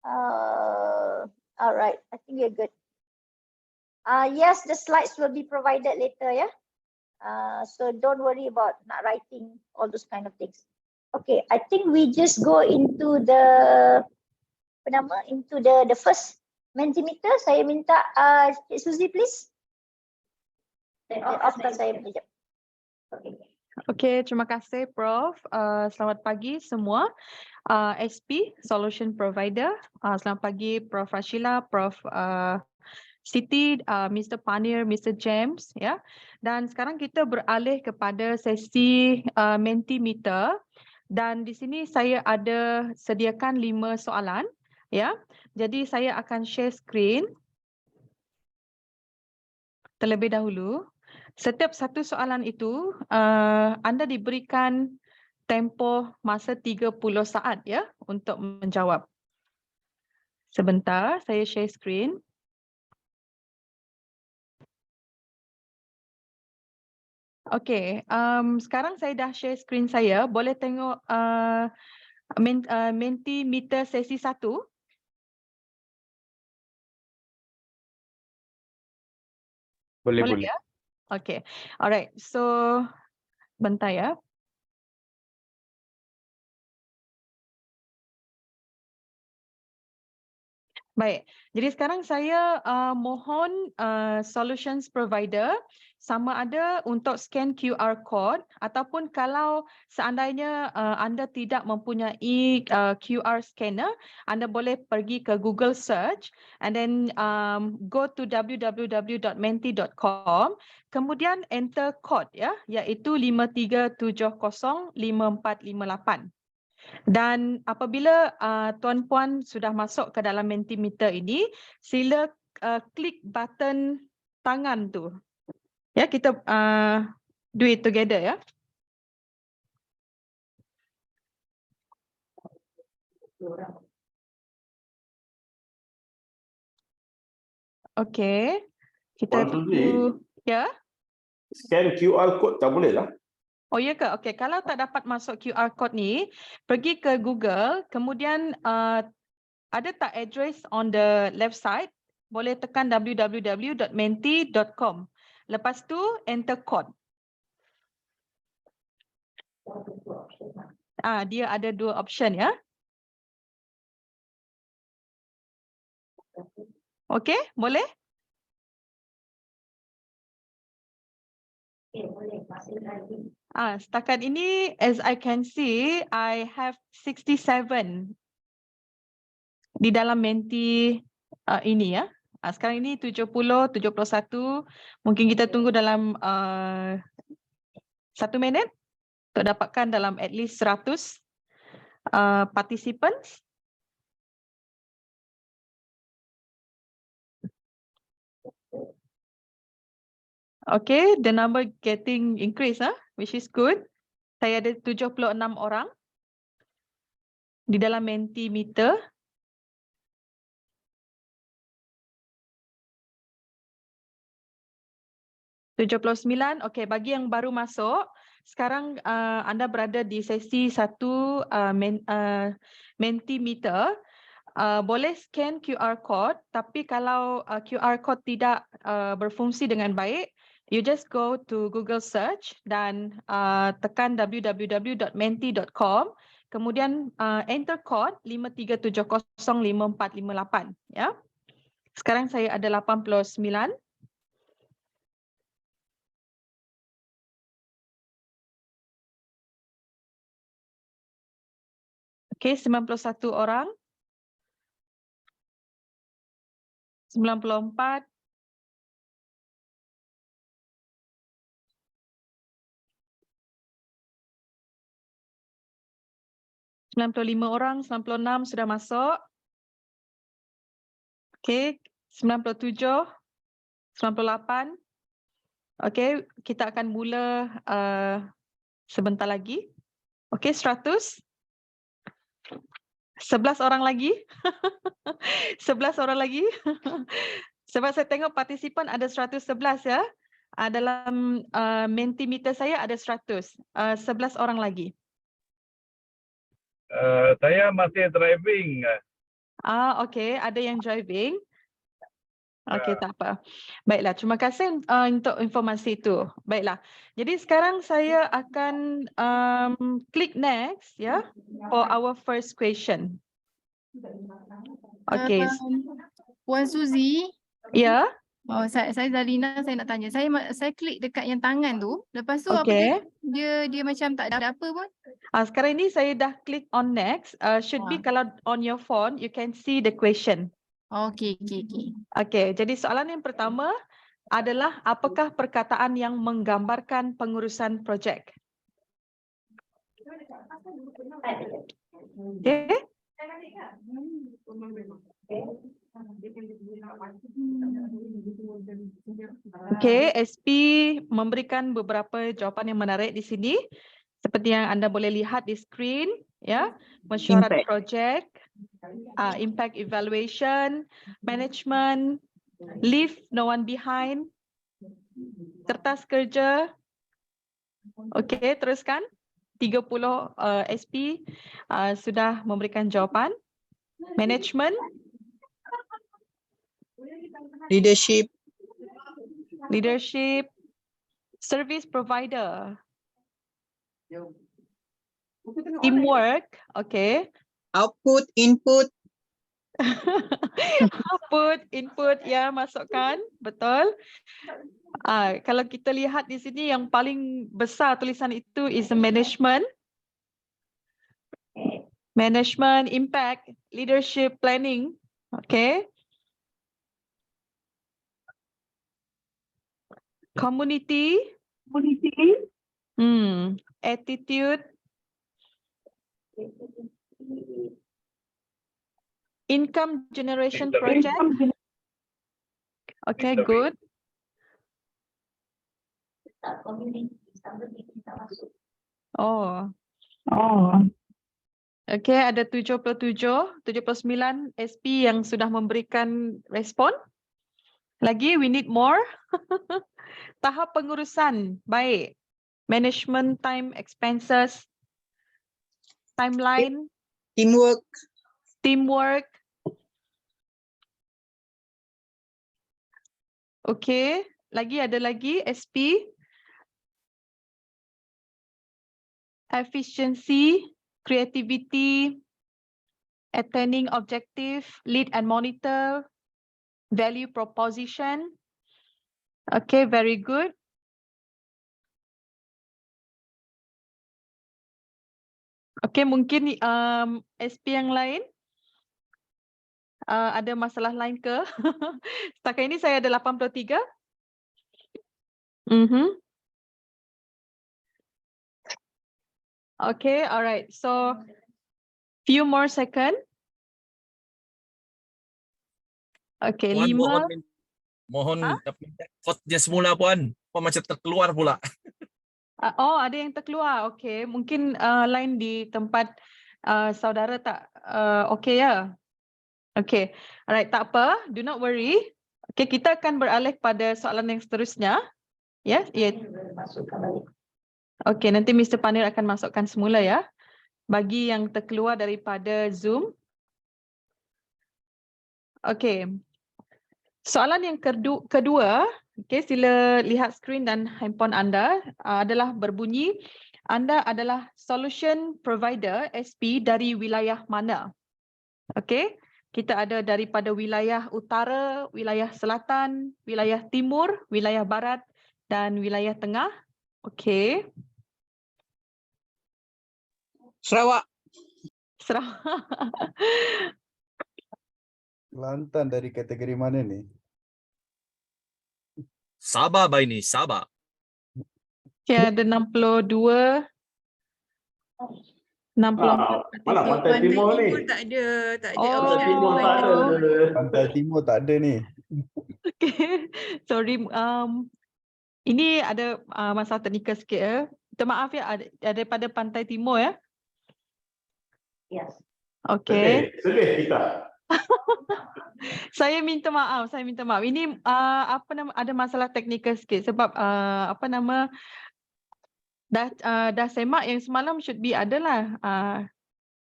All right. I think we're good. Yes, the slides will be provided later, yeah. So don't worry about not writing all those kind of things. Okay, I think we just go into the first Mentimeter. Saya minta Cik Suzy please. Off saya sekejap. Okay, terima kasih Prof. Selamat pagi semua. SP Solution Provider. Selamat pagi Prof Rashila, Prof Siti, Mr. Panir, Mr. James, ya. Dan sekarang kita beralih kepada sesi Mentimeter, dan di sini saya ada sediakan 5 soalan, ya. Jadi saya akan share screen terlebih dahulu. Setiap satu soalan itu anda diberikan tempoh masa 30 saat, ya, untuk menjawab. Sebentar, saya share screen. Okey, sekarang saya dah share screen saya. Boleh tengok Mentimeter sesi 1? Boleh. Ya? Okey. Alright. So bentar ya. Baik. Jadi sekarang saya mohon solutions provider sama ada untuk scan QR code, ataupun kalau seandainya anda tidak mempunyai QR scanner, anda boleh pergi ke Google search and then go to www.menti.com, kemudian enter code, ya, iaitu 53705458. Dan apabila tuan-puan sudah masuk ke dalam Mentimeter ini, sila klik button tangan tu. Ya, kita do it together, ya. Okey. Kita tunggu, ya. Scan QR code tak boleh lah. Oh ya ke? Okey, kalau tak dapat masuk QR code ni, pergi ke Google, kemudian ada tak address on the left side, boleh tekan www.menti.com. Lepas tu enter code. Dia ada 2 option, ya. Okey, boleh? Setakat ini, as I can see, I have 67 di dalam Menti ini, ya. Sekarang ini 70, 71. Mungkin kita tunggu dalam 1 minit untuk dapatkan dalam at least 100 participants. Okay, the number getting increase, which is good. Saya ada 76 orang di dalam Mentimeter. 79. Okey, bagi yang baru masuk, sekarang anda berada di sesi 1 Mentimeter. Boleh scan QR code, tapi kalau QR code tidak berfungsi dengan baik, you just go to Google search dan tekan www.menti.com, kemudian enter code 53705458 ya. Sekarang saya ada 89. Okey, 91 orang. 94. 95 orang, 96 sudah masuk. Okey, 97, 98. Okey, kita akan mula sebentar lagi. Okey, 100. 11 orang lagi. 11 orang lagi. Sebab saya tengok partisipan ada 111 ya. Dalam Mentimeter saya ada 100. 11 orang lagi. Saya masih driving. Okey, ada yang driving. Okey, tak apa. Baiklah, terima kasih untuk informasi itu. Baiklah. Jadi sekarang saya akan klik next ya for our first question. Okey. Puan Suzy, Ya, saya Zalina, saya nak tanya. Saya klik dekat yang tangan tu, lepas tu apa okey. dia macam tak ada apa pun. Sekarang ini saya dah klik on next. Should be kalau on your phone you can see the question. Okey. Okey, jadi soalan yang pertama adalah apakah perkataan yang menggambarkan pengurusan projek? Okey. Okey, SP memberikan beberapa jawapan yang menarik di sini. Seperti yang anda boleh lihat di skrin, ya, mesyuarat projek, impact evaluation, management, leave no one behind, kertas kerja. Okey, teruskan. 30 SP sudah memberikan jawapan. Management, Leadership, service provider, teamwork, okey. output, input, Output, input, ya, masukkan, betul. Kalau kita lihat di sini yang paling besar tulisan itu is management. Management, impact, leadership, planning. Okay. Community. Attitude. Income generation project. Okay, good. Oh. Okay, ada 77, 79 SP yang sudah memberikan respon. Lagi, we need more. Tahap pengurusan, baik. Management time expenses, timeline, teamwork. Okay, ada lagi SP. Efficiency, creativity, attaining objective, lead and monitor, value proposition. Okay, very good. Okay, mungkin SP yang lain ada masalah lain ke? Setakat ini saya ada 83. Okay, alright. So, few more second. Okay, Puan, 5. mohon kodenya semula Puan. Kok macam terkeluar pula? Ada yang terkeluar. Okay, mungkin line di tempat saudara tak okay ya? Okay, alright, tak apa. Do not worry. Okay, kita akan beralih pada soalan yang seterusnya. Ya, ya. Okey, nanti Mr. Panir akan masukkan semula ya. Bagi yang terkeluar daripada Zoom. Okey. Soalan yang kedua, okey, sila lihat skrin dan handphone anda adalah berbunyi, anda adalah solution provider SP dari wilayah mana? Okey, kita ada daripada wilayah utara, wilayah selatan, wilayah timur, wilayah barat dan wilayah tengah. Okey. Sarawak. Sarawak. Kelantan dari kategori mana ni? Sabah ini, Sabah. Okey, ada 62. 64. Mana Pantai Timur ni? Tak ada, tak ada. Oh. Pantai Timur tak ada. Pantai Timur tak ada ni. Okay, sorry. Ini ada masalah teknikal sikit ya. Minta maaf ya, ada daripada Pantai Timur ya. Yes. Okay. Sedih kita. Saya minta maaf. Ini apa nama, ada masalah teknikal sikit sebab apa nama, dah semak yang semalam should be adalah.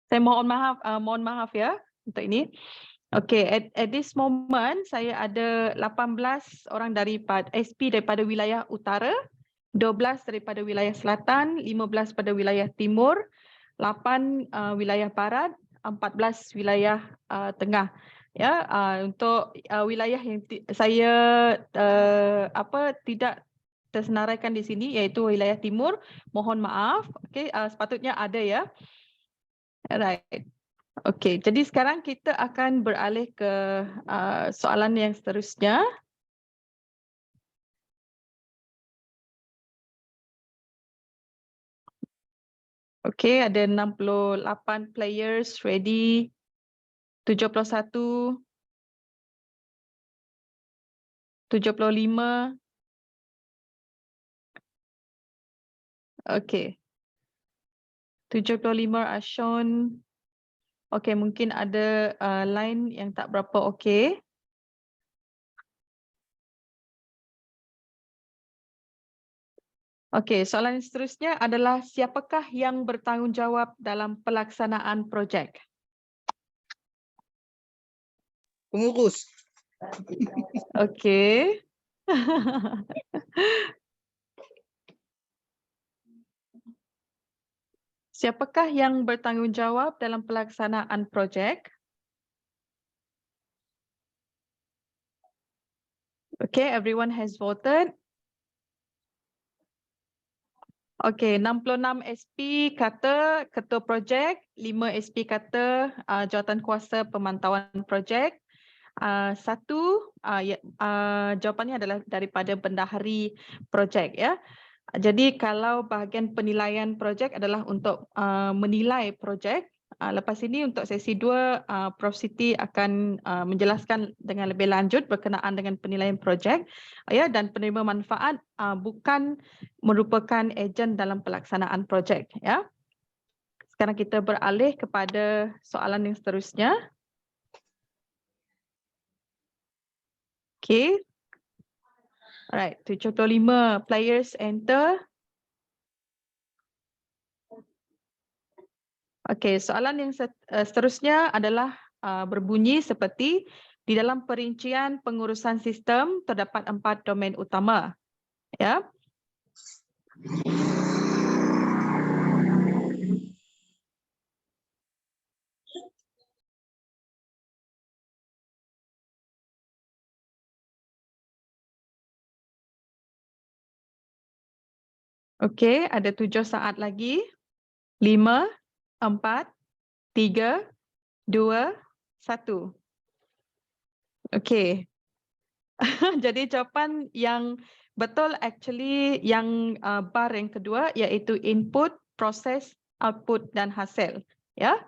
Saya mohon maaf ya untuk ini. Okay, at this moment saya ada 18 orang daripada SP daripada wilayah utara, 12 daripada wilayah selatan, 15 pada wilayah timur, 8 wilayah barat, 14 wilayah tengah. Ya, untuk wilayah yang saya tidak tersenaraikan di sini iaitu wilayah timur, mohon maaf. Okay, sepatutnya ada ya. Alright. Okey, jadi sekarang kita akan beralih ke soalan yang seterusnya. Okey, ada 68 players ready. 71. 75. Okey. 75 are shown. Okey, mungkin ada line yang tak berapa okey. Okey, soalan seterusnya adalah siapakah yang bertanggungjawab dalam pelaksanaan projek? Pengurus. Okey. Siapakah yang bertanggungjawab dalam pelaksanaan projek? Okay, everyone has voted. Okay, 66 SP kata ketua projek, 5 SP kata jawatan kuasa pemantauan projek. Jawapannya adalah daripada bendahari projek ya. Jadi kalau bahagian penilaian projek adalah untuk menilai projek. Lepas ini untuk sesi 2, Prof Siti akan menjelaskan dengan lebih lanjut berkenaan dengan penilaian projek ya, dan penerima manfaat bukan merupakan ejen dalam pelaksanaan projek ya. Sekarang kita beralih kepada soalan yang seterusnya. Okay. Alright, 75 players enter. Okay, soalan yang seterusnya adalah berbunyi seperti di dalam perincian pengurusan sistem terdapat 4 domain utama. Ya. Okey, ada 7 saat lagi. 5, 4, 3, 2, 1. Okey. Jadi jawapan yang betul actually yang bar yang kedua iaitu input, proses, output dan hasil. Ya.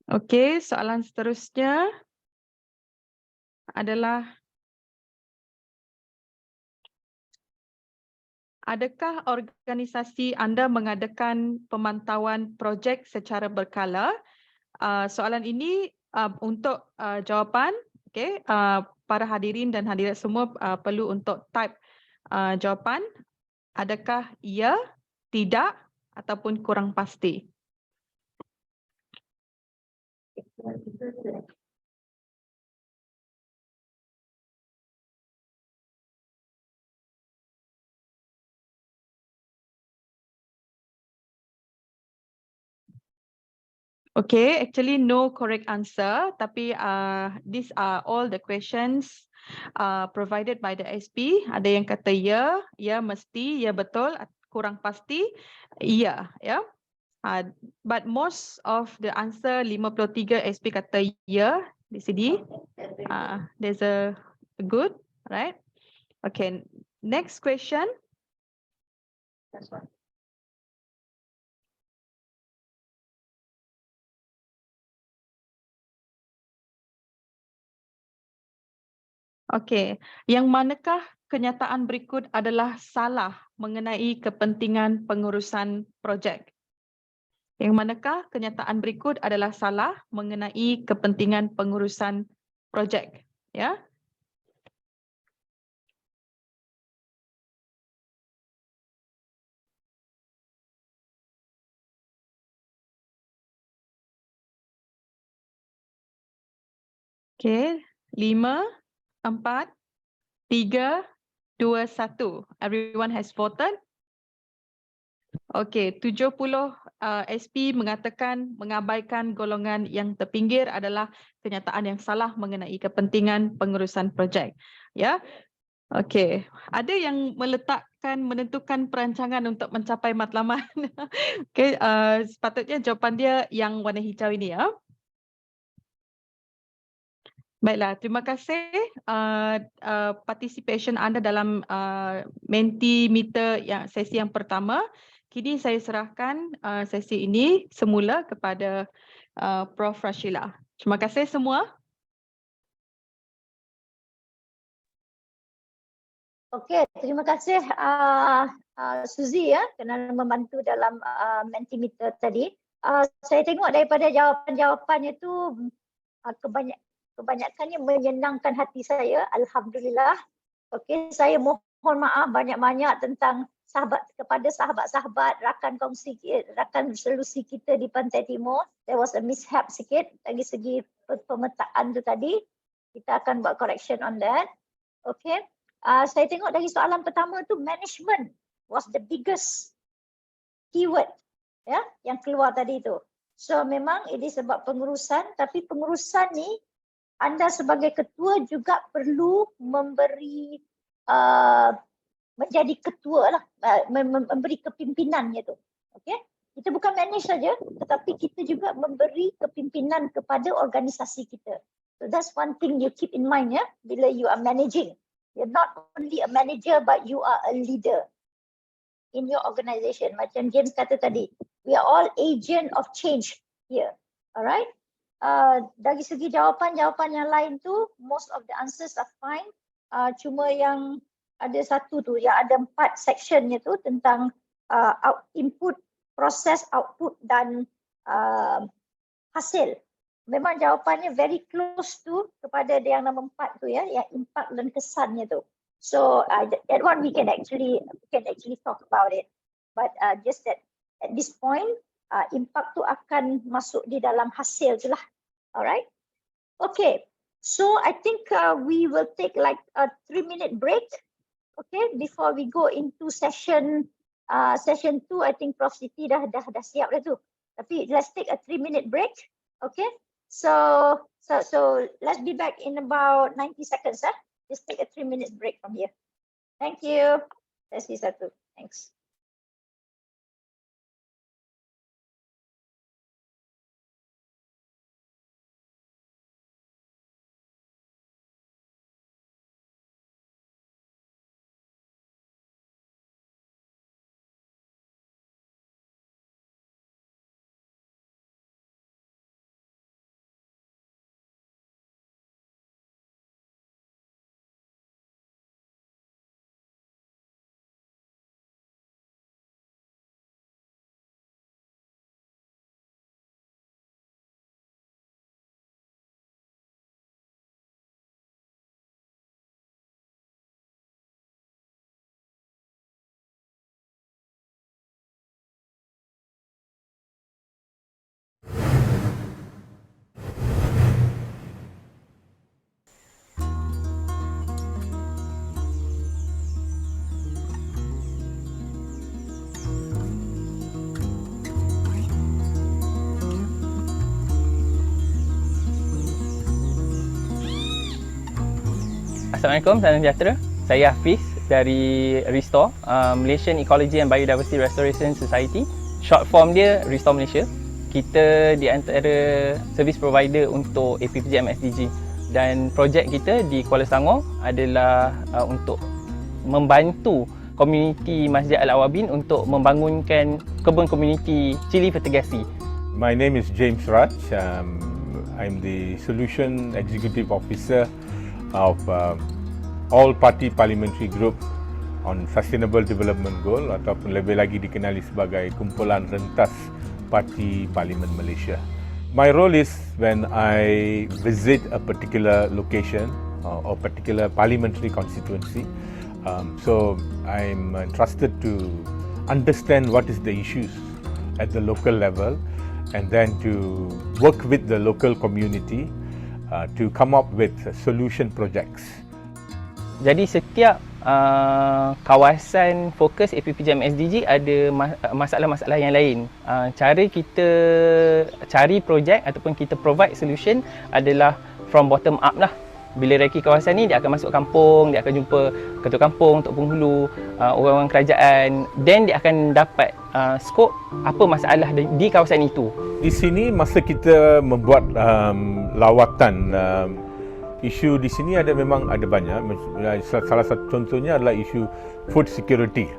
Okey, soalan seterusnya adalah adakah organisasi anda mengadakan pemantauan projek secara berkala? Soalan ini untuk jawapan, okay, para hadirin dan hadirat semua perlu untuk type jawapan, adakah ya, tidak ataupun kurang pasti. Okay, actually no correct answer, tapi these are all the questions provided by the SP. Ada yang kata ya, ya mesti, ya betul, kurang pasti, iya, ya. But most of the answer 53 SP kata ya di sini. There's a good, right? Okay, next question. Okey, yang manakah kenyataan berikut adalah salah mengenai kepentingan pengurusan projek? Yang manakah kenyataan berikut adalah salah mengenai kepentingan pengurusan projek? Ya. Okey, 5, 4, 3, 2, 1. Everyone has voted. Okey, 70 SP mengatakan mengabaikan golongan yang terpinggir adalah kenyataan yang salah mengenai kepentingan pengurusan projek. Ya. Okey, ada yang menentukan perancangan untuk mencapai matlamat. Okey, sepatutnya jawapan dia yang warna hijau ini, ya. Baiklah, terima kasih participation anda dalam Mentimeter sesi yang pertama. Kini saya serahkan sesi ini semula kepada Prof. Rashila. Terima kasih semua. Okey, terima kasih Suzy ya kerana membantu dalam Mentimeter tadi. Saya tengok daripada jawapan-jawapannya tu kebanyakannya menyenangkan hati saya. Alhamdulillah. Okey, saya mohon maaf banyak-banyak tentang kepada sahabat-sahabat rakan kongsi rakan solusi kita di Pantai Timur. There was a mishap sikit dari segi pemetaan tu tadi. Kita akan buat correction on that. Okey. Saya tengok dari soalan pertama tu management was the biggest keyword ya yang keluar tadi tu. So memang ini sebab pengurusan, tapi pengurusan ni anda sebagai ketua juga perlu memberi menjadi ketua lah, memberi kepimpinannya tu. Okey? Kita bukan manage saja, tetapi kita juga memberi kepimpinan kepada organisasi kita. So that's one thing you keep in mind ya bila you are managing. You're not only a manager but you are a leader in your organization. Macam James kata tadi, we are all agent of change here. Alright? Dari segi jawapan yang lain tu, most of the answers are fine. Cuma yang ada satu tu, yang ada 4 sectionnya tu tentang input, proses, output dan hasil. Memang jawapannya very close tu kepada yang nombor 4 tu ya, yang impact dan kesannya tu. So that one we can actually talk about it. But just that at this point, impact tu akan masuk di dalam hasil je lah. Alright? Okay. So I think we will take like a 3-minute break. Okay, before we go into session 2, I think Prof Siti dah siap dah tu. Tapi let's take a 3-minute break. Okay? So let's be back in about 90 seconds. Just take a 3-minute break from here. Thank you. Sesi 1. Thanks. Assalamualaikum, salam sejahtera. Saya Hafiz dari Restore, Malaysian Ecology and Biodiversity Restoration Society. Short form dia Restore Malaysia. Kita di antara service provider untuk APPJM SDG, dan projek kita di Kuala Selangor adalah untuk membantu komuniti Masjid Al-Awabin untuk membangunkan kebun komuniti cili fertigasi. My name is James Raj. I'm the Solution Executive Officer of All Party Parliamentary Group on Sustainable Development Goal, ataupun lebih lagi dikenali sebagai Kumpulan Rentas Parti Parlimen Malaysia. My role is when I visit a particular location or particular parliamentary constituency. So I'm entrusted to understand what is the issues at the local level, and then to work with the local community to come up with solution projects. Jadi setiap kawasan fokus APPJM SDG ada masalah-masalah yang lain. Cara kita cari projek ataupun kita provide solution adalah from bottom up lah. Bila reki kawasan ni, dia akan masuk kampung, dia akan jumpa ketua kampung, tok penghulu, orang-orang kerajaan, then dia akan dapat skop apa masalah di kawasan itu. Di sini masa kita membuat lawatan, isu di sini memang ada banyak. Salah satu contohnya adalah isu food security.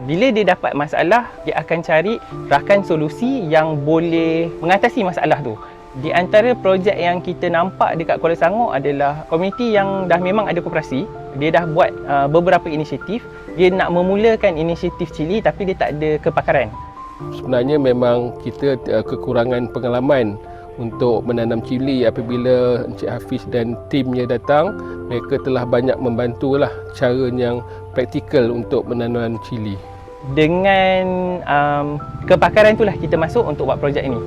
Bila dia dapat masalah, dia akan cari rakan solusi yang boleh mengatasi masalah tu. Di antara projek yang kita nampak dekat Kuala Selangor adalah komuniti yang dah memang ada koperasi. Dia dah buat beberapa inisiatif. Dia nak memulakan inisiatif cili tapi dia tak ada kepakaran. Sebenarnya memang kita kekurangan pengalaman untuk menanam cili. Apabila Encik Hafiz dan timnya datang, mereka telah banyak membantulah cara yang praktikal untuk menanam cili. Dengan kepakaran itulah kita masuk untuk buat projek ini.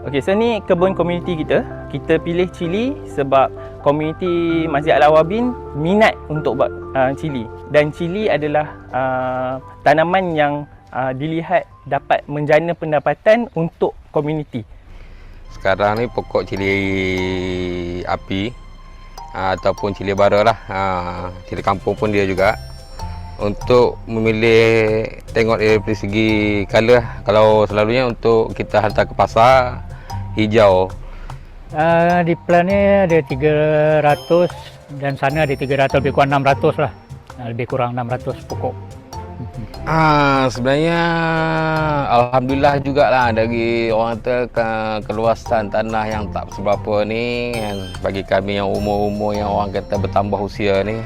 Okey, so ni kebun komuniti kita. Kita pilih cili sebab komuniti Masjid Al-Awabin minat untuk buat cili. Dan cili adalah tanaman yang dilihat dapat menjana pendapatan untuk komuniti. Sekarang ni pokok cili api ataupun cili bara lah, cili kampung pun dia juga. Untuk memilih, tengok dari segi colour, kalau selalunya untuk kita hantar ke pasar, hijau. Di plan ni ada 300 dan sana ada 300, lebih kurang 600 lah. Lebih kurang 600 pokok. Sebenarnya alhamdulillah jugalah dari orang kata keluasan tanah yang tak seberapa ni, bagi kami yang umur-umur yang orang kata bertambah usia ni,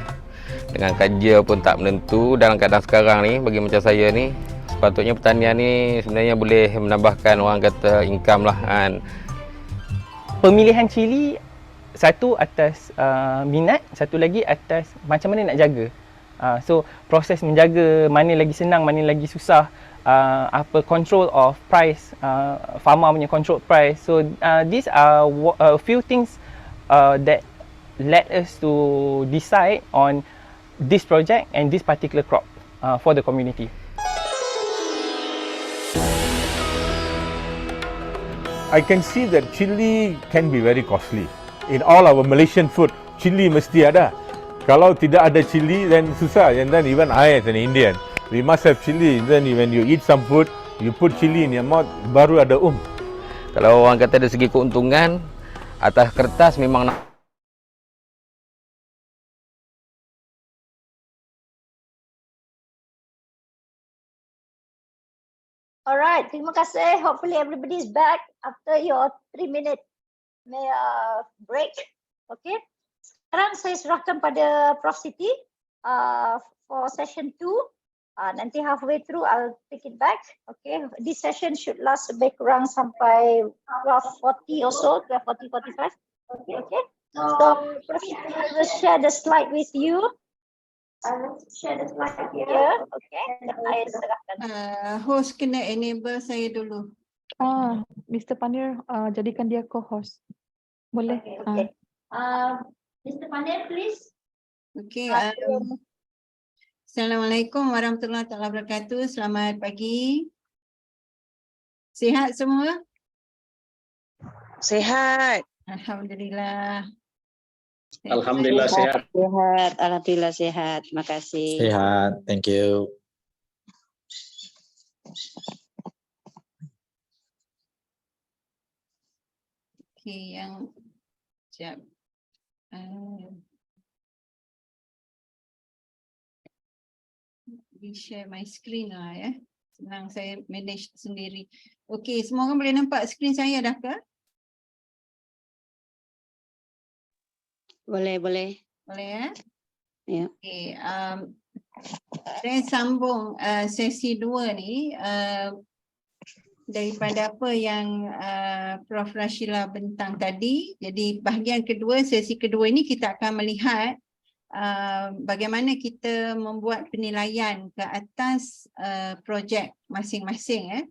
dengan kerja pun tak menentu dalam keadaan sekarang ni, bagi macam saya ni, sepatutnya pertanian ni sebenarnya boleh menambahkan orang kata income lah kan. Pemilihan cili, satu atas minat, satu lagi atas macam mana nak jaga. So proses menjaga, mana lagi senang, mana lagi susah, apa control of price, farmer punya control price. So these are a few things that led us to decide on this project and this particular crop for the community. I can see that chili can be very costly. In all our Malaysian food, chili mesti ada. Kalau tidak ada chili, then susah. And then even I as an Indian, we must have chili. Then when you eat some food, you put chili in your mouth, baru ada Kalau orang kata dari segi keuntungan, atas kertas memang nak. Alright, terima kasih. Hopefully everybody is back after your 3-minute break. Okay. Sekarang saya serahkan pada Prof Siti for session 2. Nanti halfway through I'll take it back. Okay. This session should last lebih kurang sampai 12:40 or so, 12:40-45. Okay. So Prof Siti will share the slide with you. I will share the slide here. Okay. Saya serahkan. Host kena enable saya dulu. Mr. Panir, jadikan dia co-host. Boleh? Okay. Mr. Panir, please. Okay. Assalamualaikum warahmatullahi wabarakatuh. Selamat pagi. Sihat semua? Sihat. Alhamdulillah. Alhamdulillah sehat. Sehat, alhamdulillah sehat. Terima kasih. Sehat, thank you. Okey, yang siap. Share my screen lah ya. Senang saya manage sendiri. Okey, semua orang boleh nampak skrin saya dah ke? Boleh, boleh. Boleh ya? Ya. Okey, saya sambung sesi 2 ni daripada apa yang Prof Rashila bentang tadi. Jadi bahagian kedua, sesi kedua ini kita akan melihat bagaimana kita membuat penilaian ke atas projek masing-masing.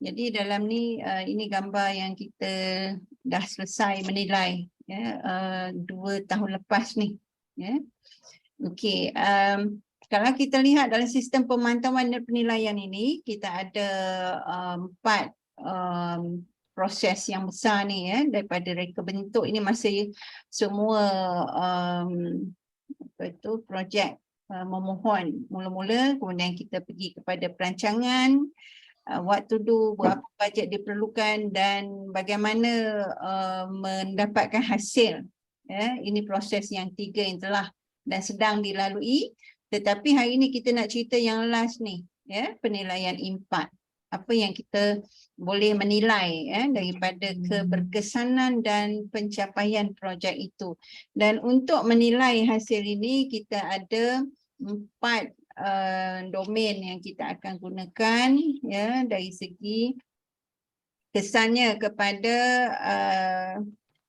Jadi dalam ni ini gambar yang kita dah selesai menilai 2 tahun lepas ni. Okey, kalau kita lihat dalam sistem pemantauan dan penilaian ini, kita ada 4 proses yang besar ni daripada reka bentuk ini masih semua projek memohon mula-mula, kemudian kita pergi kepada perancangan, what to do, berapa bajet diperlukan dan bagaimana mendapatkan hasil. Ini proses yang 3 yang telah dan sedang dilalui. Tetapi hari ini kita nak cerita yang last ni, penilaian impak. Apa yang kita boleh menilai daripada keberkesanan dan pencapaian projek itu. Dan untuk menilai hasil ini kita ada 4 domain yang kita akan gunakan dari segi kesannya kepada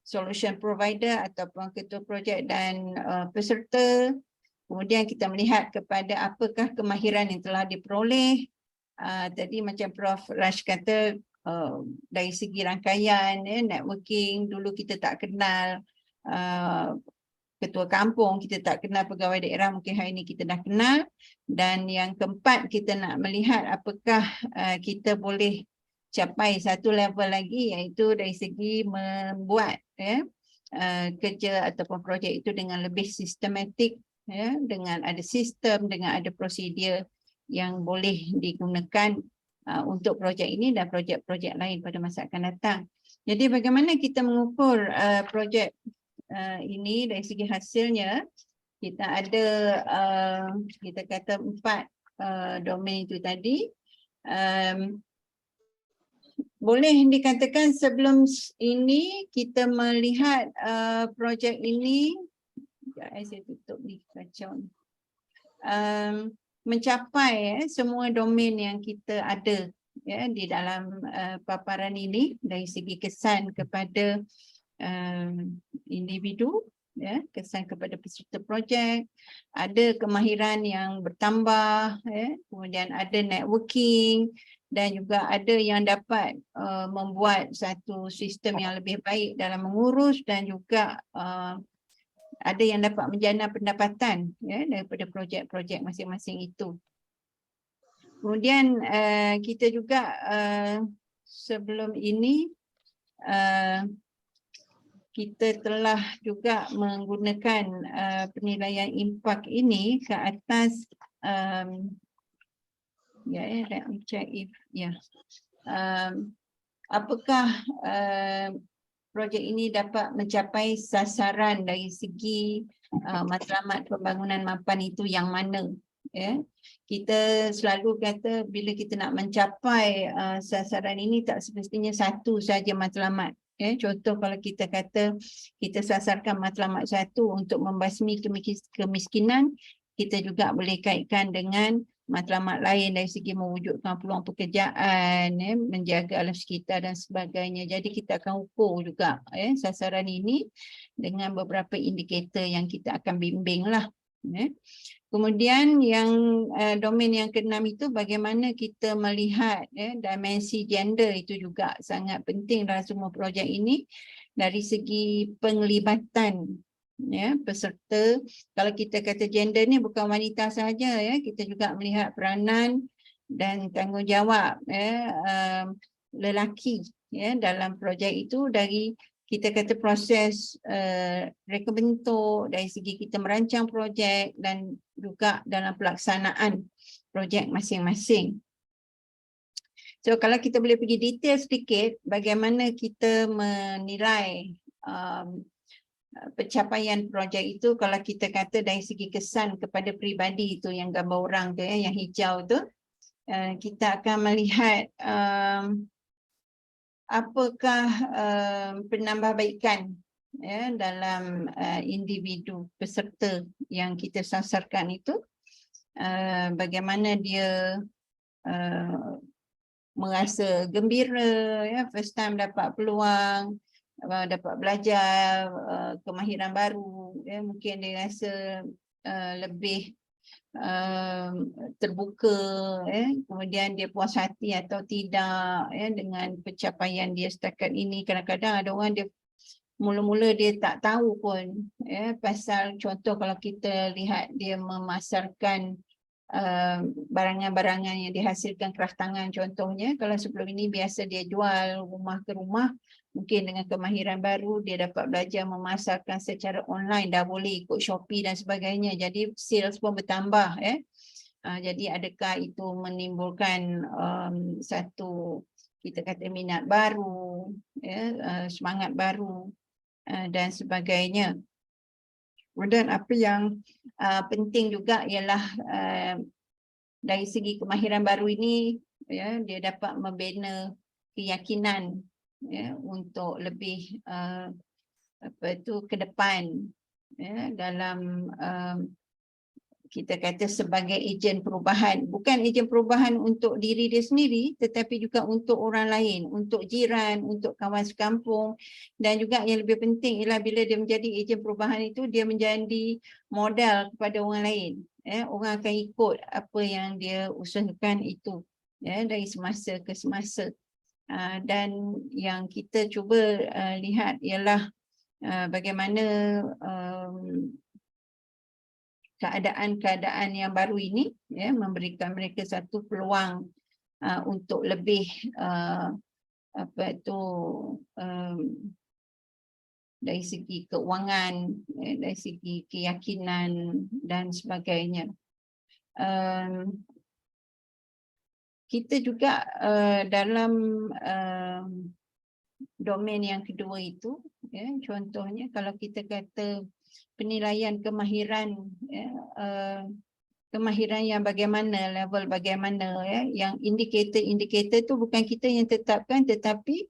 solution provider ataupun ketua projek dan peserta. Kemudian kita melihat kepada apakah kemahiran yang telah diperoleh. Tadi macam Prof Rash kata dari segi rangkaian, networking, dulu kita tak kenal ketua kampung, kita tak kenal pegawai daerah, mungkin hari ini kita dah kenal. Dan yang keempat, kita nak melihat apakah kita boleh capai satu level lagi, iaitu dari segi membuat kerja ataupun projek itu dengan lebih sistematik, dengan ada sistem, dengan ada prosedur yang boleh digunakan untuk projek ini dan projek-projek lain pada masa akan datang. Jadi bagaimana kita mengukur projek ini dari segi hasilnya? Kita ada kita kata 4 domain itu tadi. Boleh dikatakan sebelum ini kita melihat projek ini, saya tutup ni kacau ni, mencapai semua domain yang kita ada di dalam paparan ini dari segi kesan kepada individu, kesan kepada peserta projek, ada kemahiran yang bertambah, kemudian ada networking dan juga ada yang dapat membuat satu sistem yang lebih baik dalam mengurus dan juga ada yang dapat menjana pendapatan daripada projek-projek masing-masing itu. Kemudian kita juga sebelum ini kita telah juga menggunakan penilaian impak ini ke atas let me check if apakah projek ini dapat mencapai sasaran dari segi matlamat pembangunan mapan itu yang mana. Kita selalu kata bila kita nak mencapai sasaran ini tak semestinya satu saja matlamat. Contoh kalau kita kata kita sasarkan matlamat 1 untuk membasmi kemiskinan, kita juga boleh kaitkan dengan matlamat lain dari segi mewujudkan peluang pekerjaan, menjaga alam sekitar dan sebagainya. Jadi kita akan ukur juga sasaran ini dengan beberapa indikator yang kita akan bimbing lah. Kemudian yang domain yang keenam itu bagaimana kita melihat dimensi gender, itu juga sangat penting dalam semua projek ini dari segi penglibatan peserta. Kalau kita kata gender ni bukan wanita sahaja, kita juga melihat peranan dan tanggungjawab lelaki dalam projek itu dari kita kata proses reka bentuk dari segi kita merancang projek dan juga dalam pelaksanaan projek masing-masing. So kalau kita boleh pergi detail sedikit bagaimana kita menilai pencapaian projek itu, kalau kita kata dari segi kesan kepada peribadi itu yang gambar orang tu yang hijau tu, kita akan melihat apakah penambahbaikan dalam individu peserta yang kita sasarkan itu, bagaimana dia merasa gembira, first time dapat peluang, dapat belajar kemahiran baru, mungkin dia rasa lebih terbuka, kemudian dia puas hati atau tidak dengan pencapaian dia setakat ini. Kadang-kadang ada orang dia mula-mula dia tak tahu pun pasal, contoh kalau kita lihat dia memasarkan barangan-barangan yang dihasilkan kerah tangan contohnya, kalau sebelum ini biasa dia jual rumah ke rumah, mungkin dengan kemahiran baru dia dapat belajar memasarkan secara online, dah boleh ikut Shopee dan sebagainya, jadi sales pun bertambah. Jadi adakah itu menimbulkan satu, kita kata minat baru, semangat baru dan sebagainya. Kemudian apa yang penting juga ialah dari segi kemahiran baru ini, dia dapat membina keyakinan untuk lebih ke depan dalam kita kata sebagai ejen perubahan, bukan ejen perubahan untuk diri dia sendiri tetapi juga untuk orang lain, untuk jiran, untuk kawan sekampung, dan juga yang lebih penting ialah bila dia menjadi ejen perubahan itu dia menjadi modal kepada orang lain. Orang akan ikut apa yang dia usahakan itu dari semasa ke semasa. Dan yang kita cuba lihat ialah bagaimana keadaan-keadaan yang baru ini memberikan mereka satu peluang untuk lebih dari segi keuangan, dari segi keyakinan dan sebagainya. Kita juga dalam domain yang kedua itu, contohnya kalau kita kata penilaian kemahiran, kemahiran yang bagaimana, level bagaimana, yang indikator tu bukan kita yang tetapkan, tetapi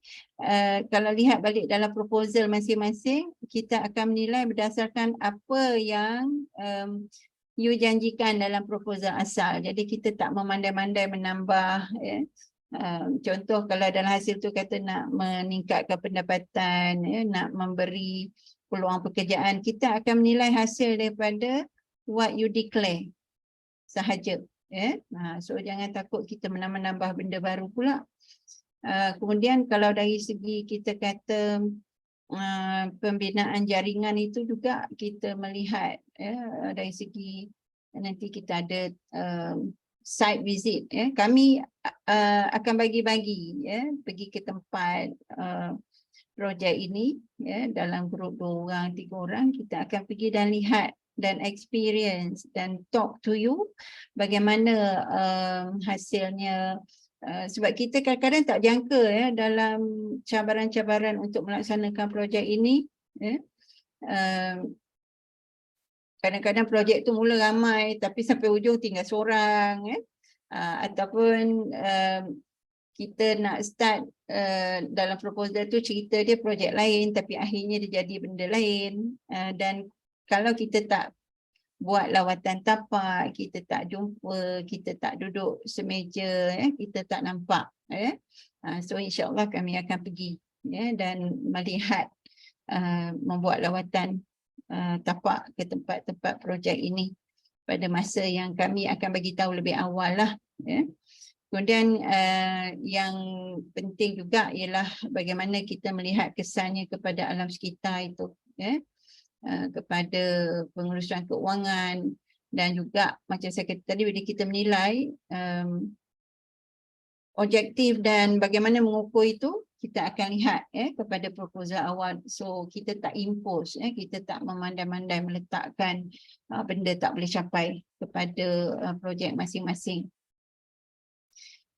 kalau lihat balik dalam proposal masing-masing, kita akan menilai berdasarkan apa yang you janjikan dalam proposal asal. Jadi kita tak memandai-mandai menambah. Contoh kalau dalam hasil tu kata nak meningkatkan pendapatan, nak memberi peluang pekerjaan, kita akan menilai hasil daripada what you declare sahaja. So jangan takut kita menambah benda baru pula. Kemudian kalau dari segi kita kata pembinaan jaringan itu juga kita melihat dari segi nanti kita ada site visit. Kami akan bagi-bagi pergi ke tempat projek ini dalam grup 2 orang, 3 orang, kita akan pergi dan lihat dan experience dan talk to you bagaimana hasilnya. Sebab kita kadang-kadang tak jangka dalam cabaran-cabaran untuk melaksanakan projek ini. Kadang-kadang projek tu mula ramai tapi sampai hujung tinggal seorang, ataupun kita nak start dalam proposal tu cerita dia projek lain tapi akhirnya dia jadi benda lain. Dan kalau kita tak buat lawatan tapak, kita tak jumpa, kita tak duduk semeja, kita tak nampak. So insyaAllah kami akan pergi dan melihat, membuat lawatan tapak ke tempat-tempat projek ini pada masa yang kami akan bagi tahu lebih awal lah. Kemudian yang penting juga ialah bagaimana kita melihat kesannya kepada alam sekitar itu, kepada pengurusan keuangan, dan juga macam saya kata tadi, bila kita menilai objektif dan bagaimana mengukur itu, kita akan lihat kepada proposal awal. So kita tak impose, kita tak memandai-mandai meletakkan benda tak boleh capai kepada projek masing-masing.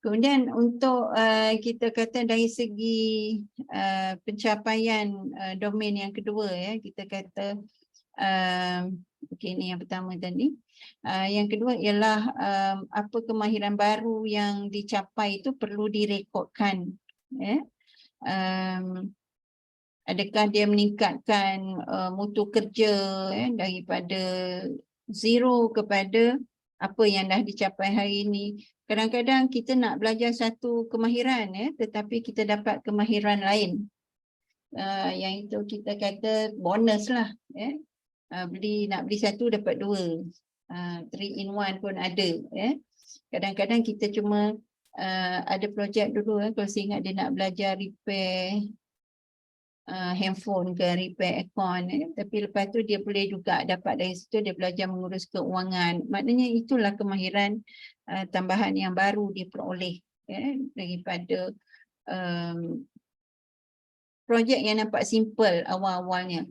Kemudian untuk kita kata dari segi pencapaian domain yang kedua, kita kata okey, ini yang pertama tadi. Yang kedua ialah apa kemahiran baru yang dicapai itu perlu direkodkan. Adakah dia meningkatkan mutu kerja daripada zero kepada apa yang dah dicapai hari ini. Kadang-kadang kita nak belajar satu kemahiran tetapi kita dapat kemahiran lain. Yang itu kita kata bonus lah. Nak beli satu dapat dua. 3 in 1 pun ada. Kadang-kadang kita cuma ada projek dulu kalau saya ingat dia nak belajar repair handphone ke repair aircon, tapi lepas tu dia boleh juga dapat dari situ dia belajar mengurus keuangan. Maknanya itulah kemahiran tambahan yang baru diperoleh daripada projek yang nampak simple awal-awalnya.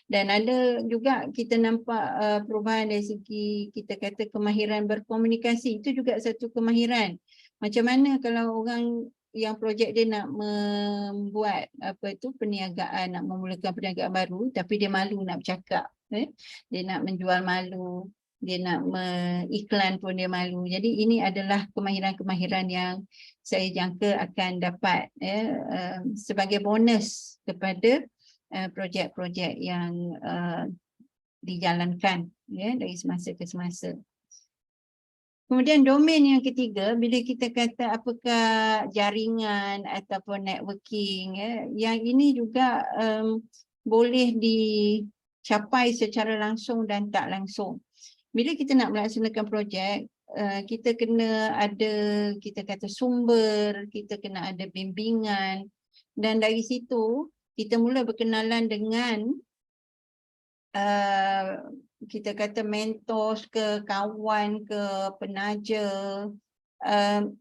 Dan ada juga kita nampak perubahan dari segi kita kata kemahiran berkomunikasi, itu juga satu kemahiran. Macam mana kalau orang yang projek dia nak membuat perniagaan, nak memulakan perniagaan baru tapi dia malu nak bercakap, dia nak menjual malu, dia nak iklan pun dia malu. Jadi ini adalah kemahiran-kemahiran yang saya jangka akan dapat sebagai bonus kepada projek-projek yang dijalankan dari semasa ke semasa. Kemudian domain yang ketiga, bila kita kata apakah jaringan ataupun networking, yang ini juga boleh dicapai secara langsung dan tak langsung. Bila kita nak melaksanakan projek, kita kena ada, kita kata sumber, kita kena ada bimbingan, dan dari situ kita mula berkenalan dengan kita kata mentors ke, kawan ke, penaja,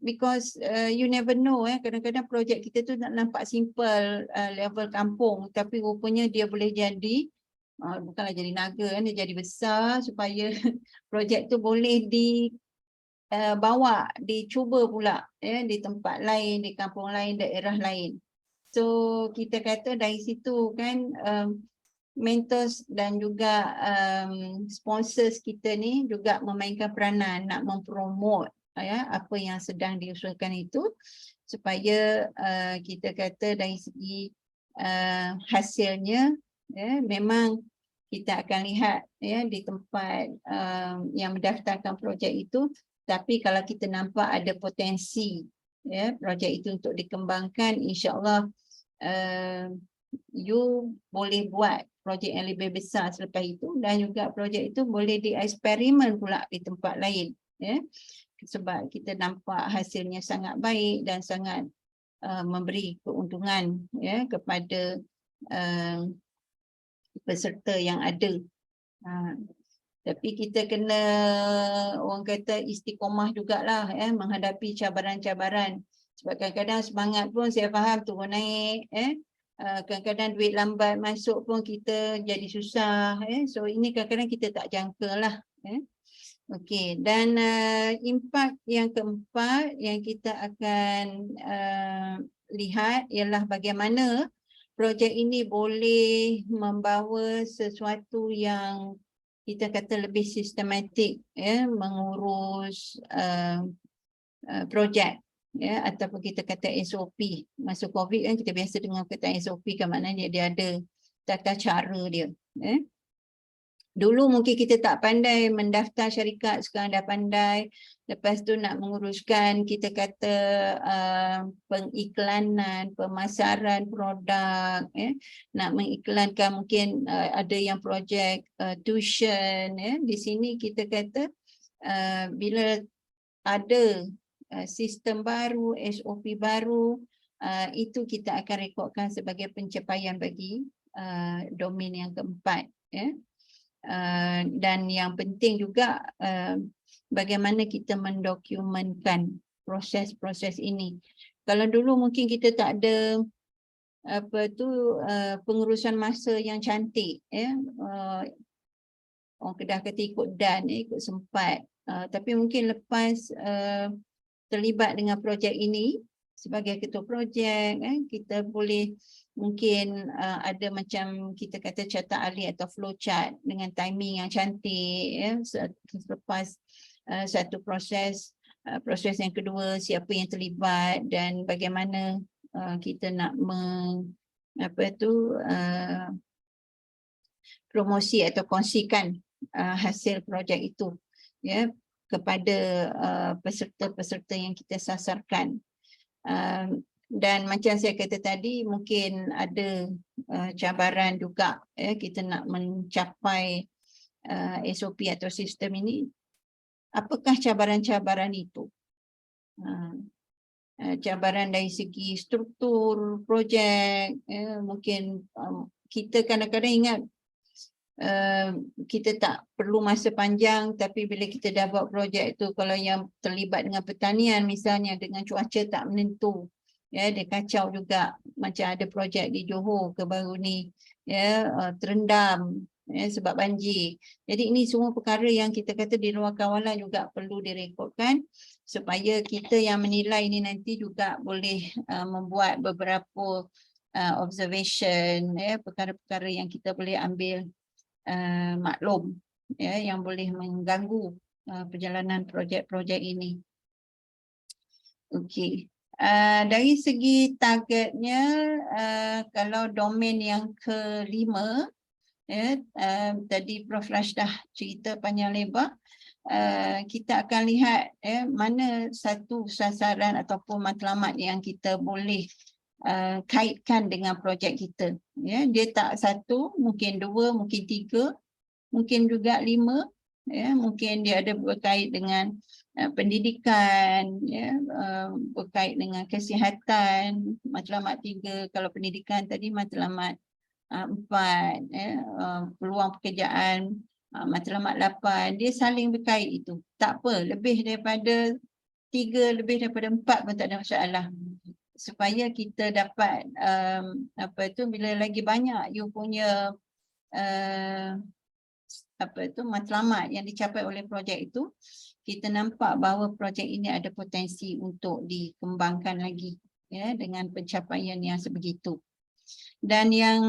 because you never know, kadang-kadang projek kita tu nak nampak simple level kampung, tapi rupanya dia boleh jadi bukanlah jadi naga, dia jadi besar supaya projek tu boleh dibawa, dicuba pula di tempat lain, di kampung lain, daerah lain. So kita kata dari situ kan mentors dan juga sponsors kita ni juga memainkan peranan nak mempromote apa yang sedang diusulkan itu, supaya kita kata dari segi hasilnya memang kita akan lihat di tempat yang mendaftarkan projek itu. Tapi kalau kita nampak ada potensi projek itu untuk dikembangkan, insya-Allah you boleh buat projek yang lebih besar selepas itu, dan juga projek itu boleh dieksperimen pula di tempat lain, sebab kita nampak hasilnya sangat baik dan sangat memberi keuntungan kepada peserta yang ada. Tapi kita kena, orang kata, istiqomah jugalah menghadapi cabaran-cabaran, sebab kadang-kadang semangat pun saya faham turun naik, kadang-kadang duit lambat masuk pun kita jadi susah, so ini kadang-kadang kita tak jangka lah. Okey, dan impak yang keempat yang kita akan lihat ialah bagaimana projek ini boleh membawa sesuatu yang kita kata lebih sistematik, mengurus projek. Ataupun kita kata SOP. Masa COVID kan kita biasa dengar kata SOP kan, maknanya dia ada tata cara dia. Dulu mungkin kita tak pandai mendaftar syarikat, sekarang dah pandai. Lepas tu nak menguruskan kita kata pengiklanan, pemasaran produk, nak mengiklankan mungkin ada yang projek tuition. Di sini kita kata bila ada sistem baru, SOP baru, itu kita akan rekodkan sebagai pencapaian bagi domain yang keempat. Dan yang penting juga bagaimana kita mendokumentkan proses-proses ini. Kalau dulu mungkin kita tak ada pengurusan masa yang cantik, ya. Orang Kedah kata ikut dan, ikut sempat. Tapi mungkin lepas terlibat dengan projek ini sebagai ketua projek, kita boleh mungkin ada macam kita kata carta ahli atau flow chart dengan timing yang cantik, ya. Selepas satu proses yang kedua, siapa yang terlibat dan bagaimana kita nak promosi atau kongsikan hasil projek itu, ya, kepada peserta-peserta yang kita sasarkan. Dan macam saya kata tadi, mungkin ada cabaran juga, ya, kita nak mencapai SOP atau sistem ini. Apakah cabaran-cabaran itu? Cabaran dari segi struktur projek, ya, mungkin kita kadang-kadang ingat kita tak perlu masa panjang, tapi bila kita dah buat projek tu, kalau yang terlibat dengan pertanian misalnya, dengan cuaca tak menentu, ya, dia kacau juga. Macam ada projek di Johor ke baru ni, ya, terendam, ya, sebab banjir. Jadi ini semua perkara yang kita kata di luar kawalan juga perlu direkodkan, supaya kita yang menilai ini nanti juga boleh membuat beberapa observation, ya, perkara-perkara yang kita boleh ambil maklum, ya, yang boleh mengganggu perjalanan projek-projek ini. Okey. Dari segi targetnya, kalau domain yang kelima, ya, tadi Prof Rashdah cerita panjang lebar, kita akan lihat, ya, mana satu sasaran ataupun matlamat yang kita boleh kaitkan dengan projek kita, ya. Dia tak satu, mungkin dua, mungkin tiga, mungkin juga lima, ya. Mungkin dia ada berkait dengan pendidikan, ya, berkait dengan kesihatan, matlamat 3. Kalau pendidikan tadi matlamat 4, ya, peluang pekerjaan matlamat 8. Dia saling berkait itu. Tak apa, lebih daripada 3, lebih daripada 4 pun tak ada masalah. Supaya kita dapat bila lagi banyak you punya matlamat yang dicapai oleh projek itu, kita nampak bahawa projek ini ada potensi untuk dikembangkan lagi, ya, dengan pencapaian yang sebegitu. Dan yang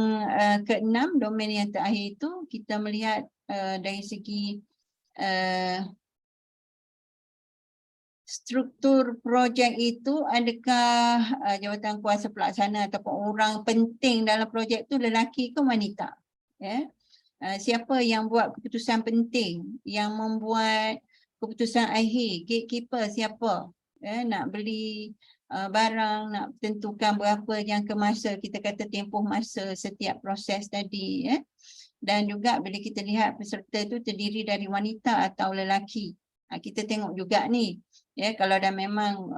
keenam, domain yang terakhir itu, kita melihat dari segi struktur projek itu, adakah jawatan kuasa pelaksana ataupun orang penting dalam projek itu lelaki ke wanita, ya? Siapa yang buat keputusan penting, yang membuat keputusan akhir, gatekeeper siapa, ya? Nak beli barang, nak tentukan berapa jangka masa, kita kata tempoh masa setiap proses tadi, ya? Dan juga bila kita lihat peserta itu terdiri dari wanita atau lelaki, kita tengok juga ni, ya, kalau dah memang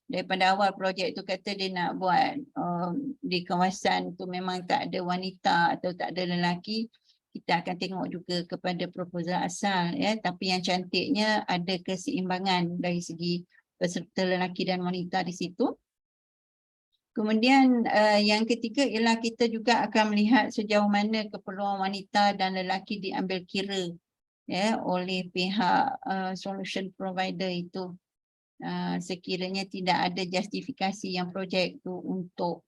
daripada awal projek tu kata dia nak buat di kawasan tu memang tak ada wanita atau tak ada lelaki, kita akan tengok juga kepada proposal asal, ya. Tapi yang cantiknya ada keseimbangan dari segi peserta lelaki dan wanita di situ. Kemudian yang ketiga ialah kita juga akan melihat sejauh mana keperluan wanita dan lelaki diambil kira, ya, oleh pihak solution provider itu. Sekiranya tidak ada justifikasi yang projek tu untuk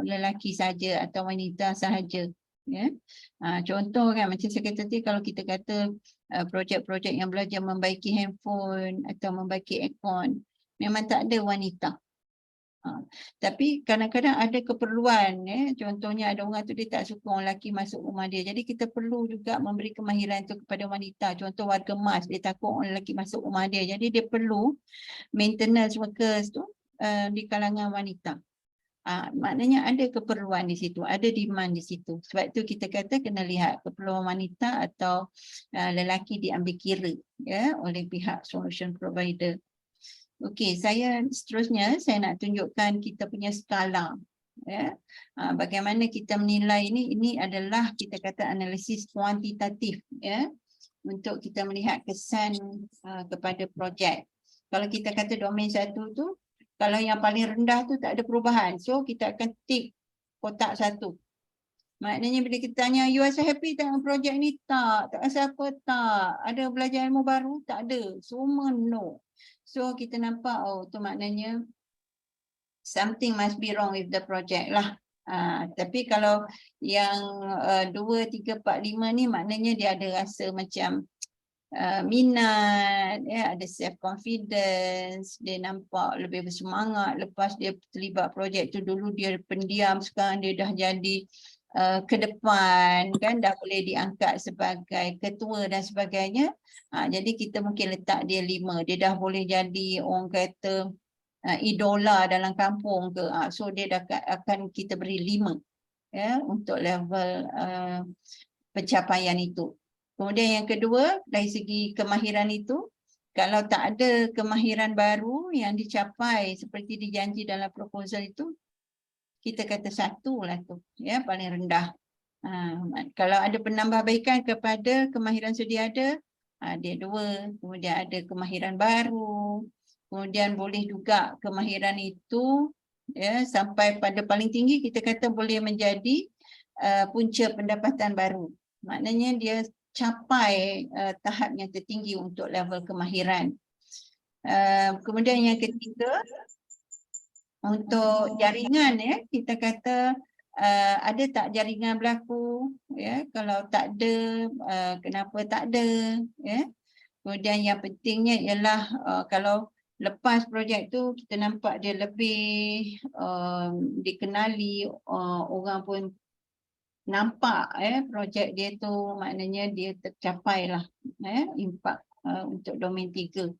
lelaki saja atau wanita sahaja, ya. Contoh kan, macam saya kata tadi, kalau kita kata projek-projek yang belajar membaiki handphone atau membaiki aircon, memang tak ada wanita. Tapi kadang-kadang ada keperluan, ya. Contohnya ada orang tu dia tak suka orang lelaki masuk rumah dia, jadi kita perlu juga memberi kemahiran tu kepada wanita. Contoh warga mas, dia takut orang lelaki masuk rumah dia, jadi dia perlu maintenance workers tu di kalangan wanita. Maknanya ada keperluan di situ, ada demand di situ. Sebab tu kita kata kena lihat keperluan wanita atau lelaki diambil kira, ya, oleh pihak solution provider. Okey, seterusnya saya nak tunjukkan kita punya skala, ya. Bagaimana kita menilai ini adalah kita kata analisis kuantitatif, ya, untuk kita melihat kesan kepada projek. Kalau kita kata domain 1 tu, Kalau yang paling rendah tu tak ada perubahan. So kita akan tick kotak 1. Maknanya bila kita tanya, you rasa happy tak dengan projek ni? Tak rasa apa? Tak. Ada belajar ilmu baru? Tak ada. Semua no. So kita nampak, oh tu maknanya something must be wrong with the project lah. Tapi kalau yang 2, 3, 4, 5 ni maknanya dia ada rasa macam minat, ya, ada self confidence, dia nampak lebih bersemangat lepas dia terlibat projek tu. Dulu dia pendiam, sekarang dia dah jadi ke depan, kan, dah boleh diangkat sebagai ketua dan sebagainya. Jadi kita mungkin letak dia 5, dia dah boleh jadi orang kata idola dalam kampung ke. So dia dah akan kita beri 5, ya, untuk level pencapaian itu. Kemudian yang kedua, dari segi kemahiran itu, kalau tak ada kemahiran baru yang dicapai seperti dijanji dalam proposal itu, kita kata 1 lah tu, ya, paling rendah. Kalau ada penambahbaikan kepada kemahiran sedia ada, dia 2. Kemudian ada kemahiran baru, kemudian boleh juga kemahiran itu, ya, sampai pada paling tinggi kita kata boleh menjadi punca pendapatan baru. Maknanya dia capai tahap yang tertinggi untuk level kemahiran. Kemudian yang ketiga, untuk jaringan, ya, kita kata ada tak jaringan berlaku, ya, kalau tak ada, kenapa tak ada, ya. Kemudian yang pentingnya ialah kalau lepas projek tu kita nampak dia lebih dikenali, orang pun nampak, projek dia tu maknanya dia tercapai lah, impak untuk domain 3.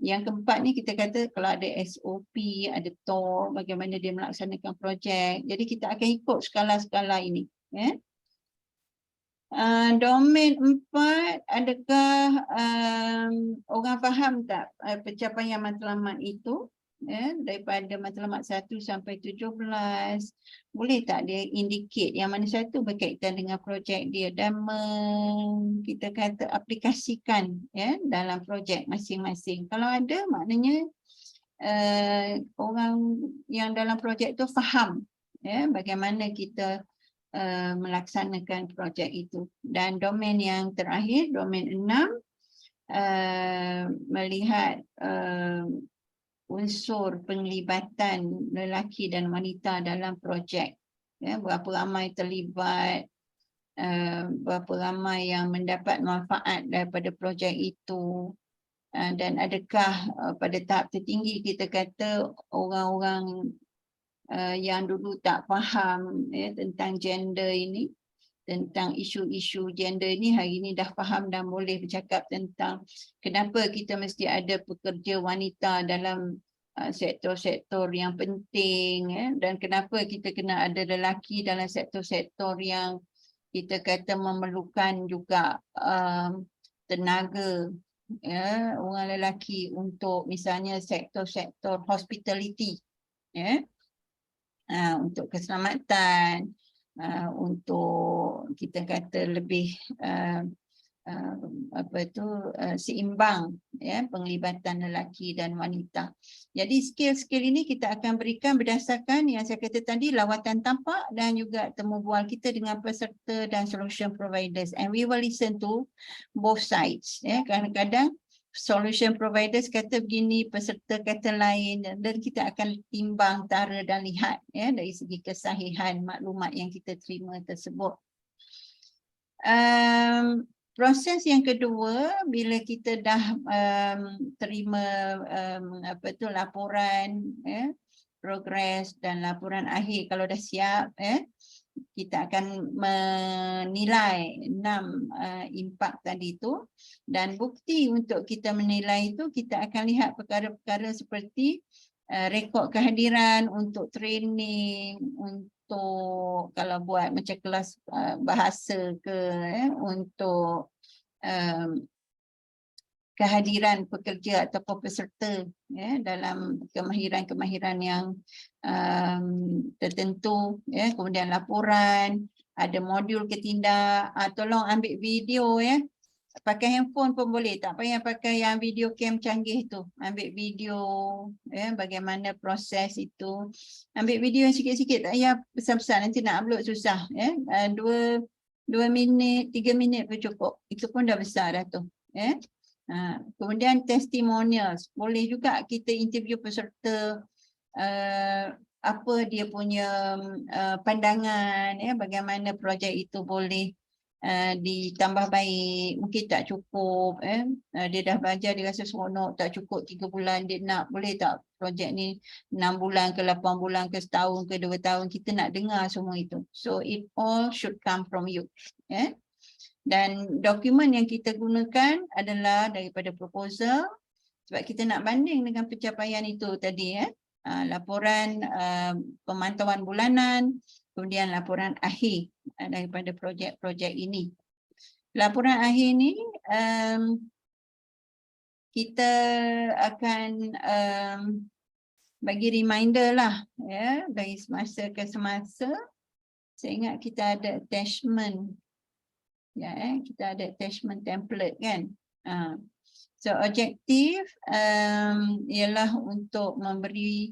Yang keempat ni kita kata kalau ada SOP, ada TOR, bagaimana dia melaksanakan projek. Jadi kita akan ikut skala-skala ini, ya. Domain 4, adakah orang faham tak pencapaian matlamat itu, ya, daripada matlamat 1 sampai 17, boleh tak dia indicate yang mana satu berkaitan dengan projek dia dan kita kata aplikasikan, ya, dalam projek masing-masing. Kalau ada, maknanya orang yang dalam projek tu faham, ya, bagaimana kita melaksanakan projek itu. Dan domain yang terakhir, domain 6, melihat unsur penglibatan lelaki dan wanita dalam projek, ya, berapa ramai terlibat, berapa ramai yang mendapat manfaat daripada projek itu, dan adakah pada tahap tertinggi kita kata orang-orang yang dulu tak faham, ya, tentang gender ini, tentang isu-isu gender ini, hari ini dah faham dan boleh bercakap tentang kenapa kita mesti ada pekerja wanita dalam sektor-sektor yang penting, ya, dan kenapa kita kena ada lelaki dalam sektor-sektor yang kita kata memerlukan juga tenaga, ya, orang lelaki untuk misalnya sektor-sektor hospitality, ya, untuk keselamatan, untuk kita kata lebih seimbang, ya, penglibatan lelaki dan wanita. Jadi skill-skill ini kita akan berikan berdasarkan yang saya kata tadi, lawatan tampak dan juga temu bual kita dengan peserta dan solution providers, and we will listen to both sides, ya. Kadang-kadang solution providers kata begini, peserta kata lain, dan kita akan timbang, tara dan lihat, ya, dari segi kesahihan maklumat yang kita terima tersebut. Proses yang kedua, bila kita dah terima laporan, ya, progres dan laporan akhir, kalau dah siap, kita akan menilai 6 impak tadi itu, dan bukti untuk kita menilai itu kita akan lihat perkara-perkara seperti rekod kehadiran untuk training, untuk kalau buat macam kelas bahasa ke, untuk kehadiran pekerja ataupun peserta, ya, dalam kemahiran-kemahiran yang tertentu, ya. Kemudian laporan, ada modul ketindak, tolong ambil video, ya, pakai handphone pun boleh, tak payah pakai yang video cam canggih tu. Ambil video bagaimana proses itu. Ambil video yang sikit-sikit, tak payah besar-besar, nanti nak upload susah. 2 minit, 3 minit pun cukup. Itu pun dah besar dah tu. Kemudian testimonials, boleh juga kita interview peserta, apa dia punya pandangan, bagaimana projek itu boleh ditambah baik, mungkin tak cukup, dia dah belajar, dia rasa seronok, tak cukup 3 bulan, dia nak, boleh tak projek ni 6 bulan ke 8 bulan ke setahun ke 2 tahun, kita nak dengar semua itu. So it all should come from you. Dan dokumen yang kita gunakan adalah daripada proposal, sebab kita nak banding dengan pencapaian itu tadi, laporan pemantauan bulanan, kemudian laporan akhir daripada projek-projek ini. Laporan akhir ni kita akan bagi reminder lah, dari semasa ke semasa. Saya ingat kita ada attachment, kita ada attachment template kan. So objektif ialah untuk memberi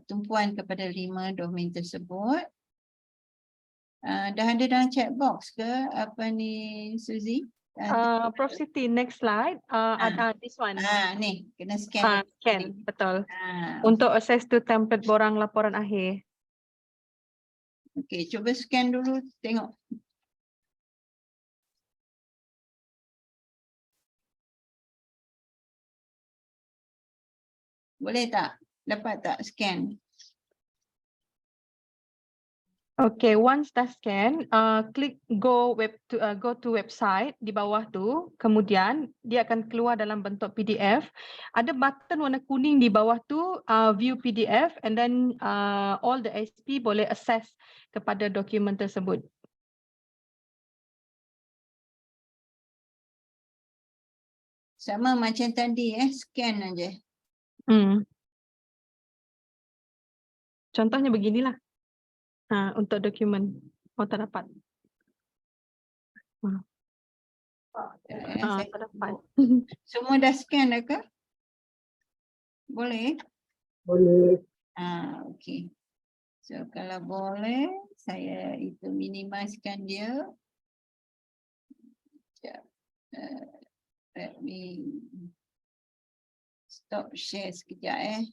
tumpuan kepada 5 domain tersebut. Dah ada dalam chat box ke apa ni, Suzy? Prof Siti, next slide. Ada this one. Ni kena scan. Scan, betul. Untuk access to template borang laporan akhir. Okey, cuba scan dulu, tengok. Boleh tak? Dapat tak scan? Okay, once dah scan, klik go to website di bawah tu, kemudian dia akan keluar dalam bentuk PDF. Ada button warna kuning di bawah tu, view PDF, and then all the SP boleh access kepada dokumen tersebut. Sama macam tadi, scan aja. Contohnya beginilah. Untuk dokumen. Tak dapat. Tak dapat. Semua dah scan dah ke? Boleh? Boleh. Okey. So kalau boleh, saya itu minimizekan dia. Sekejap. Let me stop share sekejap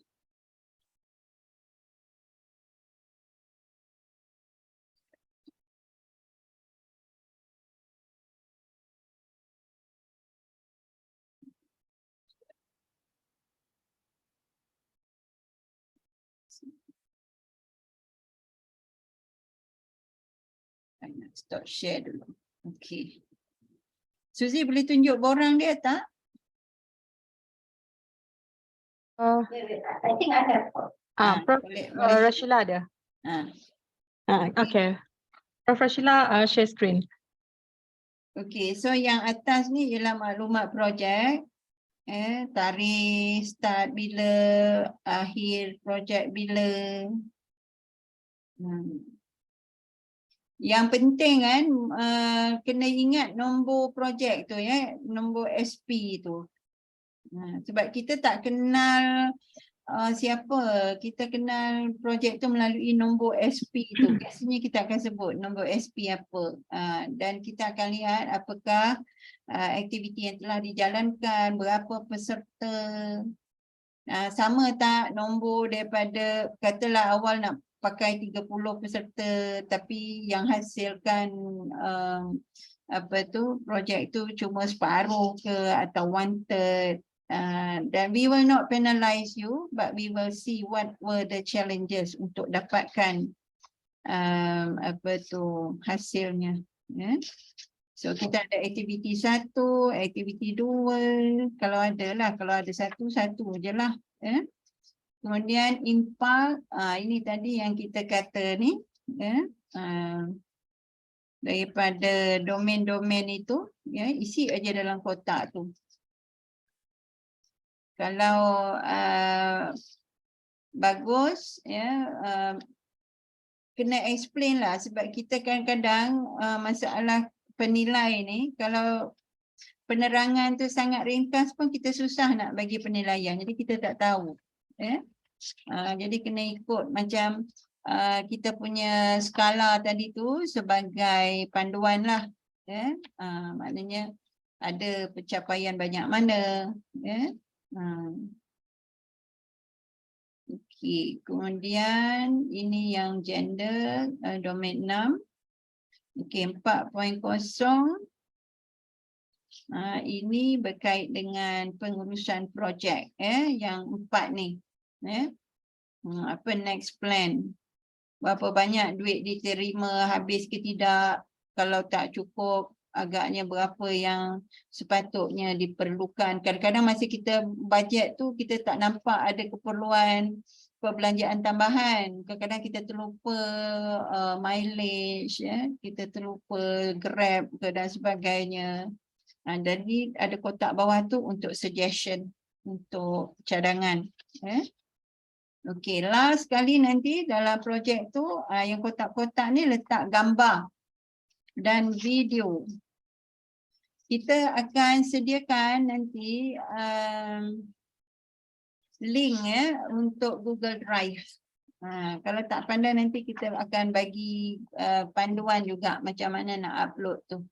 Stop share dulu. Okey. Suzy boleh tunjuk borang dia tak? I think I have. Prof Rashila ada. Okay. Prof Rashila share screen. Okey, so yang atas ni ialah maklumat projek. Tarikh start bila, akhir projek bila. Yang penting kan, kena ingat nombor projek tu nombor SP tu. Sebab kita tak kenal siapa, kita kenal projek tu melalui nombor SP tu. Biasanya kita akan sebut nombor SP apa. Dan kita akan lihat apakah aktiviti yang telah dijalankan, berapa peserta. Sama tak nombor daripada, katalah awal nak pakai 30 peserta tapi yang hasilkan projek tu cuma separuh ke atau 1/3. Dan we will not penalize you, but we will see what were the challenges untuk dapatkan hasilnya. So kita ada aktiviti 1, aktiviti 2, kalau ada satu je lah. Kemudian impact, ini tadi yang kita kata ni, daripada domain-domain itu, isi aja dalam kotak tu. Kalau bagus, kena explain lah, sebab kita kadang-kadang masalah penilai ni, kalau penerangan tu sangat ringkas pun kita susah nak bagi penilaian. Jadi kita tak tahu. Jadi kena ikut macam kita punya skala tadi tu sebagai panduan lah. Maknanya ada pencapaian banyak mana. Okey, kemudian ini yang gender, domain 6. Okey, 4.0. Ini berkait dengan pengurusan projek yang 4 ni. Apa next plan? Berapa banyak duit diterima, habis ke tidak? Kalau tak cukup, agaknya berapa yang sepatutnya diperlukan. Kadang-kadang masa kita bajet tu kita tak nampak ada keperluan perbelanjaan tambahan. Kadang-kadang kita terlupa mileage, kita terlupa Grab ke dan sebagainya. Jadi ada kotak bawah tu untuk suggestion, untuk cadangan. Okey, last kali nanti dalam projek tu yang kotak-kotak ni letak gambar dan video. Kita akan sediakan nanti link untuk Google Drive. Kalau tak pandai nanti kita akan bagi panduan juga macam mana nak upload tu.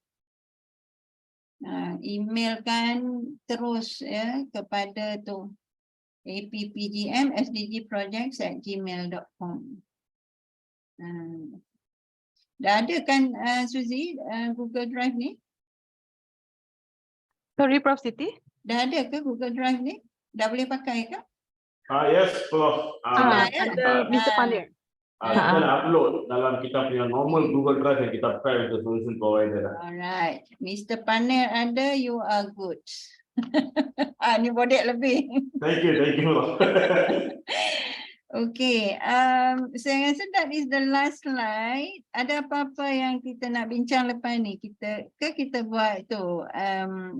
Emailkan terus kepada tu appgm@sdgprojects@gmail.com. Dah ada kan Suzy Google Drive ni? Sorry, Prof Siti. Dah ada ke Google Drive ni? Dah boleh pakai ke? Yes, Prof. Ada Mr. Panir. Kita nak upload dalam kita punya normal Google Drive yang kita pakai untuk solution provider. Alright, Mr. Panir ada, you are good. Ni bodek lebih. Thank you. Okay, saya rasa that is the last slide. Ada apa-apa yang kita nak bincang lepas ni? Kita buat tu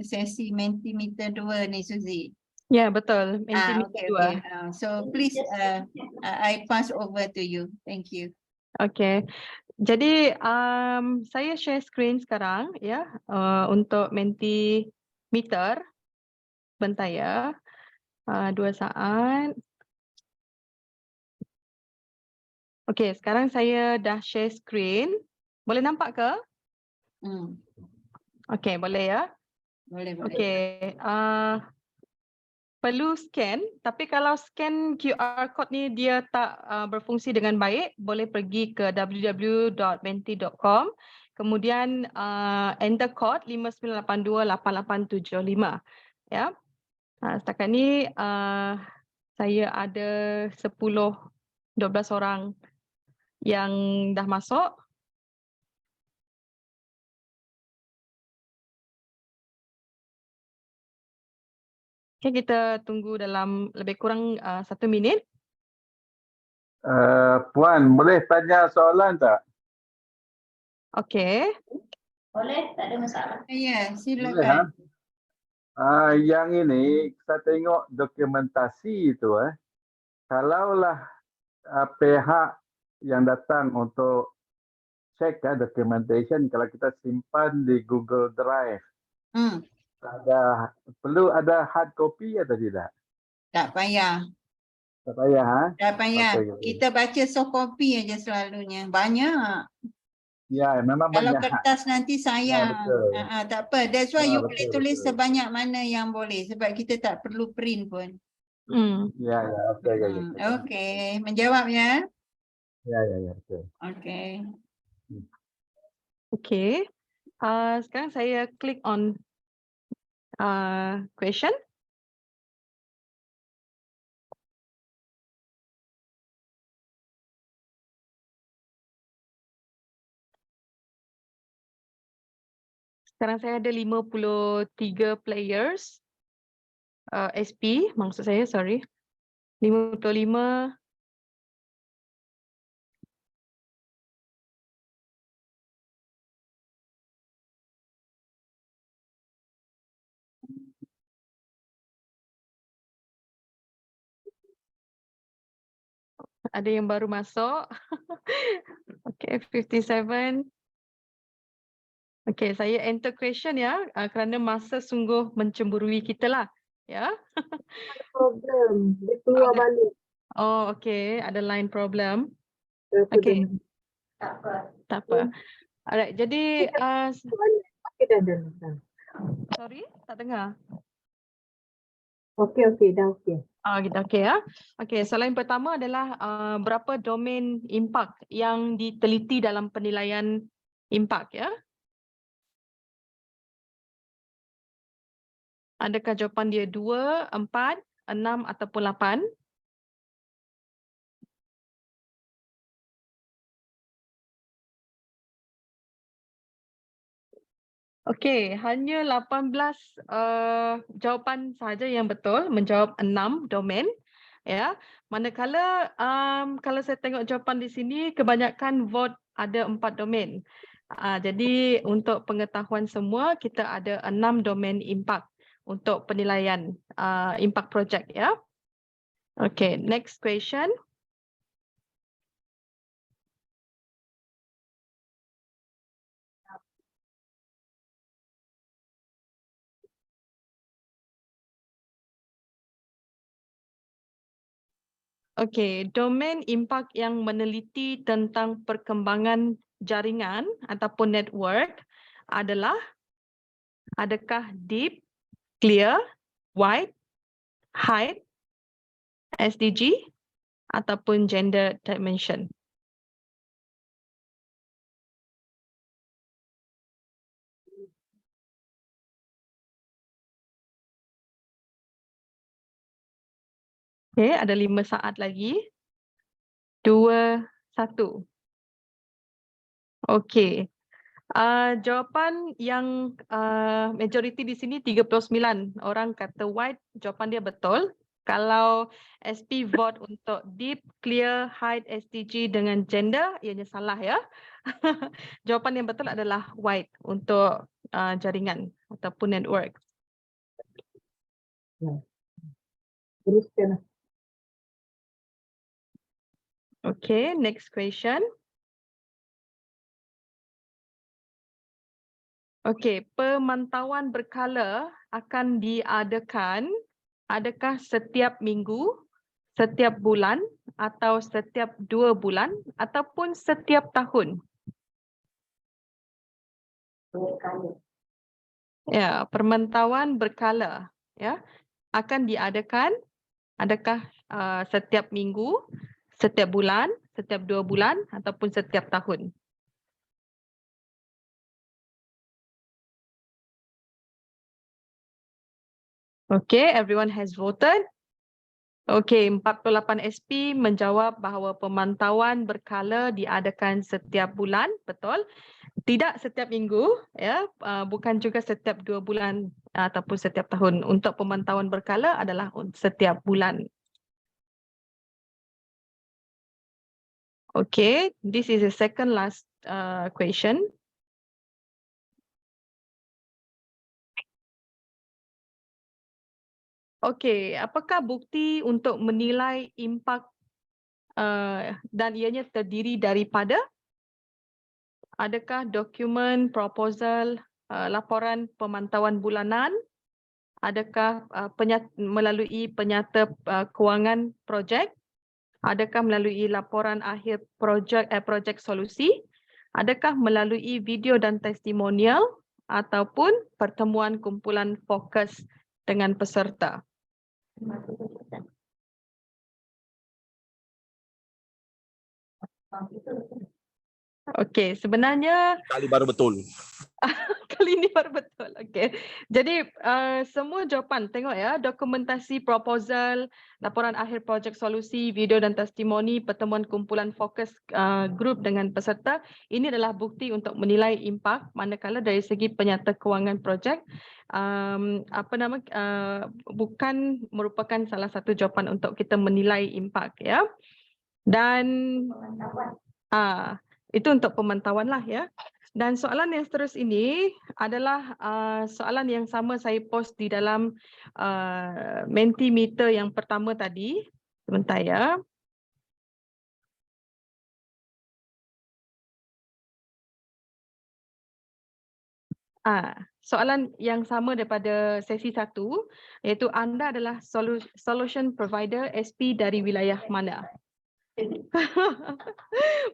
sesi Mentimeter 2 ni, Suzy? Ya, betul. Mentimeter 2. So please, I pass over to you. Thank you. Okay. Jadi saya share screen sekarang ya untuk Mentimeter. Bentar ya. 2 saat. Okay, sekarang saya dah share screen. Boleh nampak ke? Okay, boleh ya? Boleh. Okay. Perlu scan, tapi kalau scan QR code ni dia tak berfungsi dengan baik, boleh pergi ke www.menti.com, kemudian enter code 59828875. Ya. Setakat ni saya ada 12 orang yang dah masuk. Okay, kita tunggu dalam lebih kurang 1 minit. Puan, boleh tanya soalan tak? Okey. Boleh, tak ada masalah. Ya, silakan. Yang ini saya tengok dokumentasi itu kalaulah pihak yang datang untuk cek documentation, kalau kita simpan di Google Drive, perlu ada hard copy atau tidak? Tak payah. Tak payah, Tak payah. Okay. Kita baca soft copy aja selalunya. Banyak. Ya, memang kalau banyak. kertas nanti sayang. Tak apa. That's why you boleh tulis betul. sebanyak mana yang boleh. Sebab kita tak perlu print pun. Ya, okey. Okey. Menjawab ya? Ya, betul. Okey. Okey. Sekarang saya klik on question. Sekarang saya ada 53 players. SP maksud saya, sorry. 55. Ada yang baru masuk. Okay, 57. Okey, saya enter question ya, kerana masa sungguh mencemburui kita lah, ya. Problem. Dia keluar Ada. balik. Oh, okey, ada line problem. Aku Okey, dengar. Tak apa. tak apa. Alright, jadi Okey, dah. sorry, tak dengar. Okey, dah okey. Kita okey ya. Okey, soalan pertama adalah berapa domain impak yang diteliti dalam penilaian impak ya? Adakah jawapan dia 2, 4, 6 ataupun 8? Okey, hanya 18 jawapan sahaja yang betul menjawab 6 domain ya. Manakala kalau saya tengok jawapan di sini kebanyakan vote ada 4 domain. Jadi untuk pengetahuan semua kita ada 6 domain impak untuk penilaian impak projek ya. Okay, next question. Okay, domain impak yang meneliti tentang perkembangan jaringan ataupun network adalah adakah deep, clear, wide, height, SDG ataupun gender dimension. Okay, ada 5 saat lagi. 2, 1. Okay. Jawapan yang majoriti di sini 39 orang kata wide, jawapan dia betul. Kalau SP vote untuk deep, clear, height, SDG dengan gender, ianya salah ya. Jawapan yang betul adalah wide untuk jaringan ataupun network. Teruskan. Okay, next question. Okay, pemantauan berkala akan diadakan adakah setiap minggu, setiap bulan atau setiap 2 bulan ataupun setiap tahun? Ya, pemantauan berkala ya akan diadakan adakah setiap minggu, setiap bulan, setiap 2 bulan ataupun setiap tahun? Okay, everyone has voted. Okay, 48 SP menjawab bahawa pemantauan berkala diadakan setiap bulan, betul. Tidak setiap minggu, ya, bukan juga setiap 2 bulan ataupun setiap tahun. Untuk pemantauan berkala adalah setiap bulan. Okay, this is the second last question. Okey, apakah bukti untuk menilai impak dan ianya terdiri daripada adakah dokumen, proposal, laporan pemantauan bulanan, adakah melalui penyata kewangan projek, adakah melalui laporan akhir projek solusi, adakah melalui video dan testimonial ataupun pertemuan kumpulan fokus dengan peserta. Okey, sebenarnya Kali baru betul. kali ini baru betul. Okey. Jadi semua jawapan tengok ya, dokumentasi proposal, laporan akhir projek solusi, video dan testimoni, pertemuan kumpulan fokus grup dengan peserta, ini adalah bukti untuk menilai impak, manakala dari segi penyata kewangan projek bukan merupakan salah satu jawapan untuk kita menilai impak ya. Dan itu untuk pemantauan lah ya. Dan soalan yang seterus ini adalah soalan yang sama saya post di dalam Mentimeter yang pertama tadi. Sebentar ya. Soalan yang sama daripada sesi 1, iaitu anda adalah solution provider SP dari wilayah mana?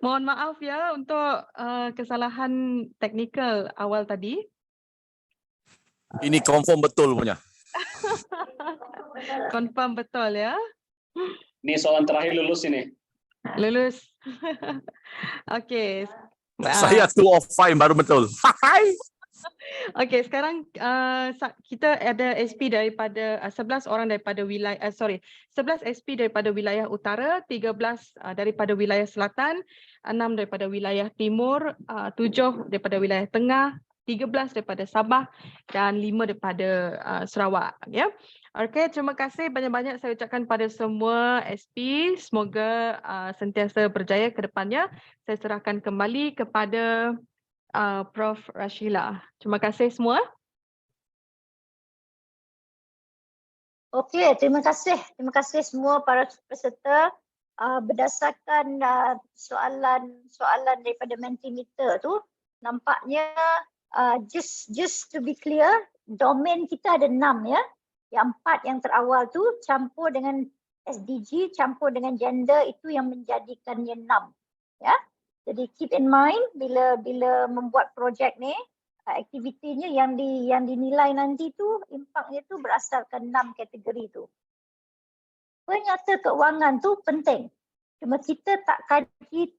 Mohon maaf ya untuk kesalahan teknikal awal tadi. Ini confirm betul punya. Confirm betul ya. Ini soalan terakhir lulus ini. Lulus. Okey. Saya 2 of 5 baru betul. Okey, sekarang kita ada SP daripada 11 orang daripada wilayah 11 SP daripada wilayah utara, 13 daripada wilayah selatan, 6 daripada wilayah timur, 7 daripada wilayah tengah, 13 daripada Sabah dan 5 daripada Sarawak ya. Okey, terima kasih banyak-banyak saya ucapkan pada semua SP. Semoga sentiasa berjaya ke depannya. Saya serahkan kembali kepada Prof. Rashila. Terima kasih semua. Okey, terima kasih. Terima kasih semua para peserta. Berdasarkan soalan daripada Mentimeter tu, nampaknya just to be clear, domain kita ada 6 ya. Yang 4 yang terawal tu campur dengan SDG, campur dengan gender, itu yang menjadikannya 6 ya. Jadi keep in mind bila membuat projek ni, aktivitinya yang dinilai nanti tu impaknya tu berdasarkan 6 kategori tu. Penyata keuangan tu penting. Cuma kita tak kaji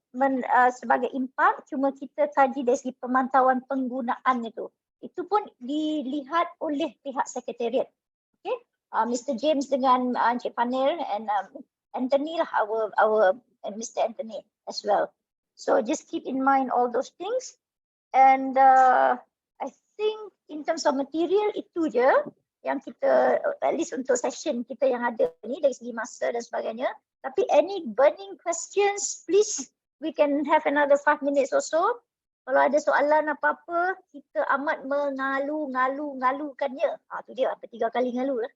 sebagai impak, cuma kita kaji dari segi pemantauan penggunaannya tu. Itu pun dilihat oleh pihak sekretariat. Okay? Mr. James dengan Encik Panel and Anthony lah, our Mr. Anthony as well. So just keep in mind all those things. And I think in terms of material itu je yang kita, at least untuk session kita yang ada ni dari segi masa dan sebagainya. Tapi any burning questions, please, we can have another 5 minutes or so. Kalau ada soalan apa-apa, kita amat mengalu-ngalukannya. Tu dia, apa 3 kali ngalu lah.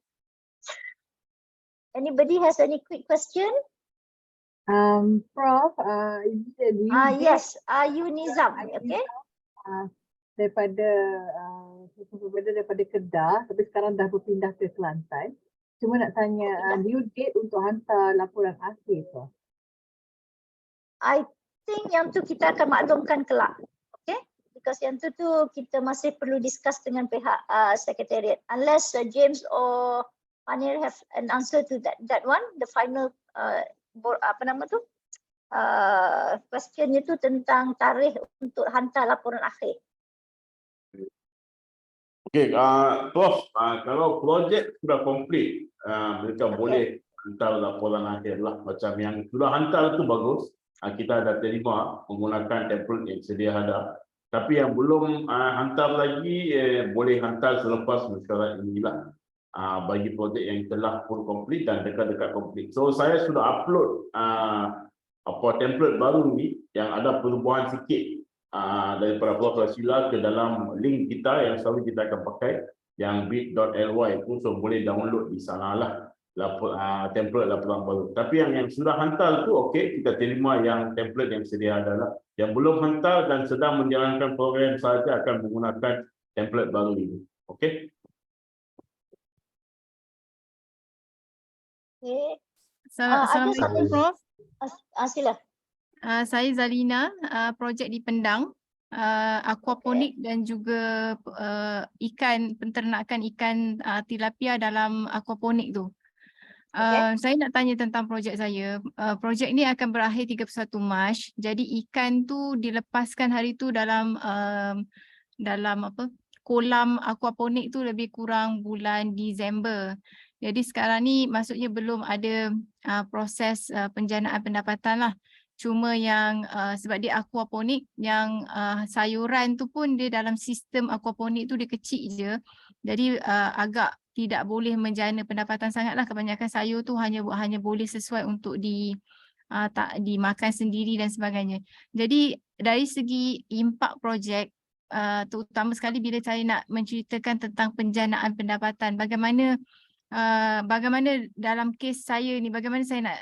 Anybody has any quick question? Prof, yes, Ayu Nizam, okay? Daripada Kedah, tapi sekarang dah berpindah ke Kelantan. Cuma nak tanya, due date untuk hantar laporan akhir tu? I think yang tu kita akan maklumkan kelak, okay? Because yang tu kita masih perlu discuss dengan pihak sekretariat. Unless James or Panir have an answer to that one, the final questionnya tu tentang tarikh untuk hantar laporan akhir. Okey, Prof, kalau projek sudah komplit, mereka boleh hantar laporan akhir lah. Macam yang sudah hantar tu bagus, kita dah terima menggunakan template yang sedia ada. Tapi yang belum hantar lagi, boleh hantar selepas mesyuarat inilah. Bagi projek yang telah pun komplit dan dekat-dekat komplit. So saya sudah upload template baru ni yang ada perubahan sikit daripada Prof. Rashila ke dalam link kita yang selalu kita akan pakai yang bit.ly itu, so boleh download di sana lah template laporan baru. Tapi yang sudah hantar tu okey, kita terima yang template yang sedia ada lah. Yang belum hantar dan sedang menjalankan program sahaja akan menggunakan template baru ini. Okey. Okay. Assalamualaikum Prof. Sila. Saya Zalina, projek di Pendang, aquaponik dan juga penternakan ikan tilapia dalam aquaponik tu. Saya nak tanya tentang projek saya. Projek ni akan berakhir 31 Mac. Jadi ikan tu dilepaskan hari tu dalam kolam aquaponik tu lebih kurang bulan Disember. Jadi sekarang ni maksudnya belum ada proses penjanaan pendapatan lah. Cuma yang sebab dia aquaponik, yang sayuran tu pun dia dalam sistem aquaponik tu dia kecil je. Jadi agak tidak boleh menjana pendapatan sangat lah. Kebanyakan sayur tu hanya boleh sesuai untuk dimakan sendiri dan sebagainya. Jadi dari segi impak projek, terutama sekali bila saya nak menceritakan tentang penjanaan pendapatan, bagaimana dalam kes saya ni, bagaimana saya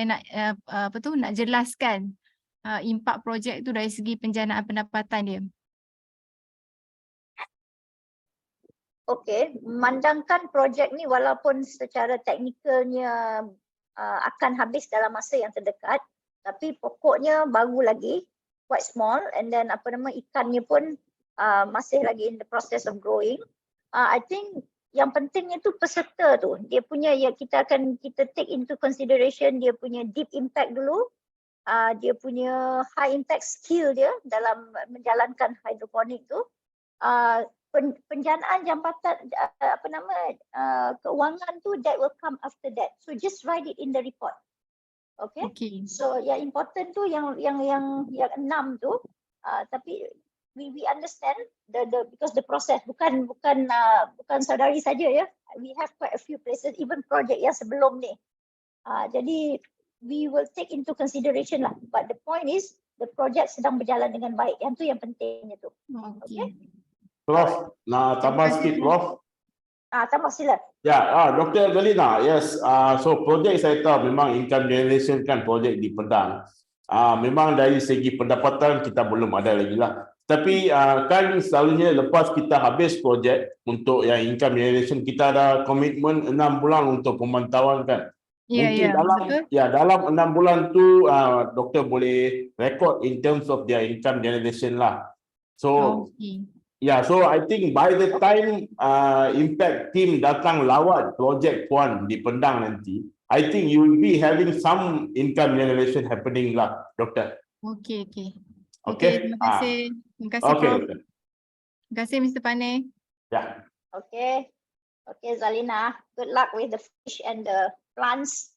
nak jelaskan impak projek tu dari segi penjanaan pendapatan dia. memandangkan projek ni walaupun secara teknikalnya akan habis dalam masa yang terdekat, tapi pokoknya baru lagi, quite small, and then ikannya pun masih lagi in the process of growing. I think yang pentingnya tu peserta tu, dia punya kita take into consideration dia punya deep impact dulu, dia punya high impact skill dia dalam menjalankan hidroponik tu, penjanaan jambatan keuangan tu, that will come after that. So just write it in the report. Okay. So yang important tu yang 6 tu, tapi we understand because the process bukan saudari saja ya. We have quite a few places, even project yang sebelum ni. Jadi we will take into consideration lah. But the point is the project sedang berjalan dengan baik. Yang tu yang pentingnya tu. Okay. Prof, nak tambah sikit Prof. Tambah sila. Ya, Dr. Galina, yes. So projek saya tahu memang income generation kan projek di Pedang. Memang dari segi pendapatan kita belum ada lagi lah. Tapi kan selalunya lepas kita habis projek untuk yang income generation, kita ada komitmen 6 bulan untuk pemantauan kan. Mungkin dalam 6 bulan tu doktor boleh record in terms of their income generation lah. So so I think by the time impact team datang lawat projek Puan di Pendang nanti, I think you will be having some income generation happening lah, doktor. Okay. Okay. Terima kasih. Terima kasih, Prof. Terima kasih, Mr. Pane. Ya. Okay, Zalina. Good luck with the fish and the plants.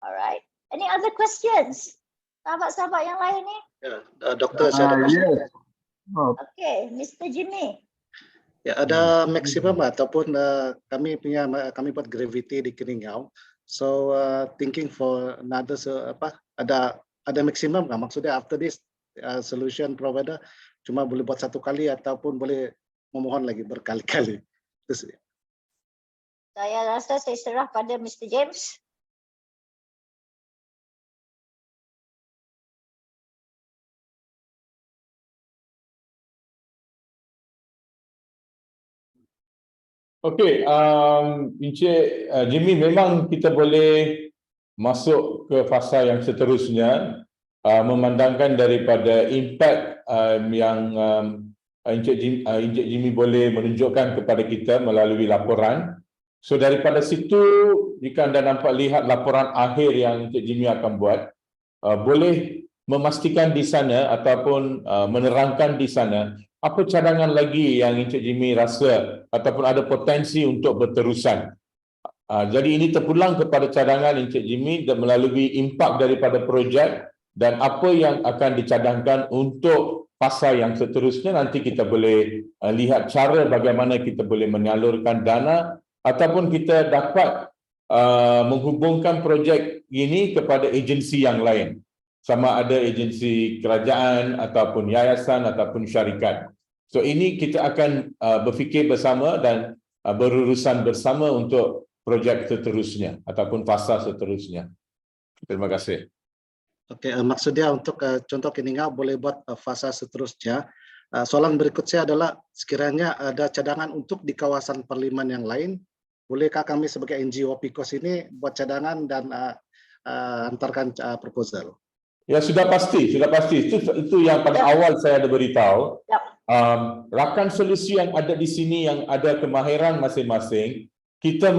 Alright. Any other questions? Sahabat-sahabat yang lain ni? Doktor, saya ada question. Okay, Mr. Jimmy. Ya, ada maksimum ataupun kami buat gravity di Keningau. So thinking for another ada maksimum nggak? Maksudnya after this solution provider cuma boleh buat satu kali ataupun boleh memohon lagi berkali-kali. Saya rasa saya serah pada Mr. James. Okey, Encik Jimmy, memang kita boleh masuk ke fasa yang seterusnya, memandangkan daripada impact yang Encik Jimmy boleh menunjukkan kepada kita melalui laporan. So daripada situ, jika anda nampak lihat laporan akhir yang Encik Jimmy akan buat, boleh memastikan di sana ataupun menerangkan di sana apa cadangan lagi yang Encik Jimmy rasa ataupun ada potensi untuk berterusan. Jadi ini terpulang kepada cadangan Encik Jimmy dan melalui impak daripada projek dan apa yang akan dicadangkan untuk fasa yang seterusnya. Nanti kita boleh lihat cara bagaimana kita boleh menyalurkan dana ataupun kita dapat menghubungkan projek ini kepada agensi yang lain. Sama ada agensi kerajaan ataupun yayasan ataupun syarikat. So ini kita akan berfikir bersama dan berurusan bersama untuk projek seterusnya ataupun fasa seterusnya. Terima kasih. Okey, maksudnya untuk contoh Keningau boleh buat fasa seterusnya. Soalan berikut saya adalah sekiranya ada cadangan untuk di kawasan parlimen yang lain, bolehkah kami sebagai NGO PIKOS ini buat cadangan dan hantarkan proposal? Ya, sudah pasti. Itu yang pada awal saya ada beritahu. Rakan solusi yang ada di sini yang ada kemahiran masing-masing, kita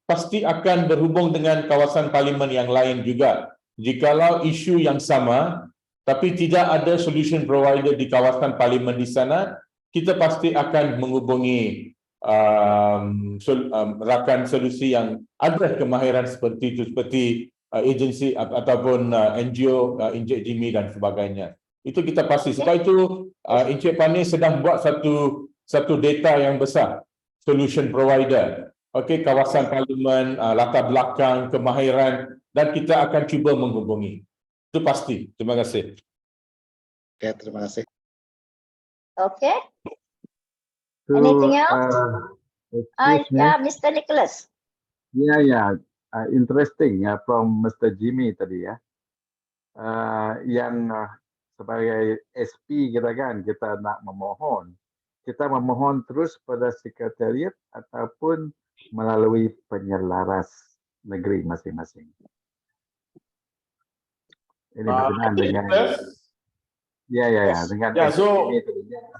pasti akan berhubung dengan kawasan parlimen yang lain juga. Jikalau isu yang sama, tapi tidak ada solution provider di kawasan parlimen di sana, kita pasti akan menghubungi rakan solusi yang ada kemahiran seperti itu, seperti agensi ataupun NGO, Encik Jimmy dan sebagainya. Itu kita pasti. Sebab itu Encik Pane sedang buat satu data yang besar, solution provider. Okey, kawasan parlimen, latar belakang, kemahiran, dan kita akan cuba menghubungi. Itu pasti. Terima kasih. Okey, terima kasih. Okey. Anything else? Mr. Nicholas. Yeah. Interesting from Mr. Jimmy tadi ya. Yang sebagai SP kita kan, kita nak memohon kita memohon terus pada sekretariat ataupun melalui penyelaras negeri masing-masing. Ini berkenaan dengan dengan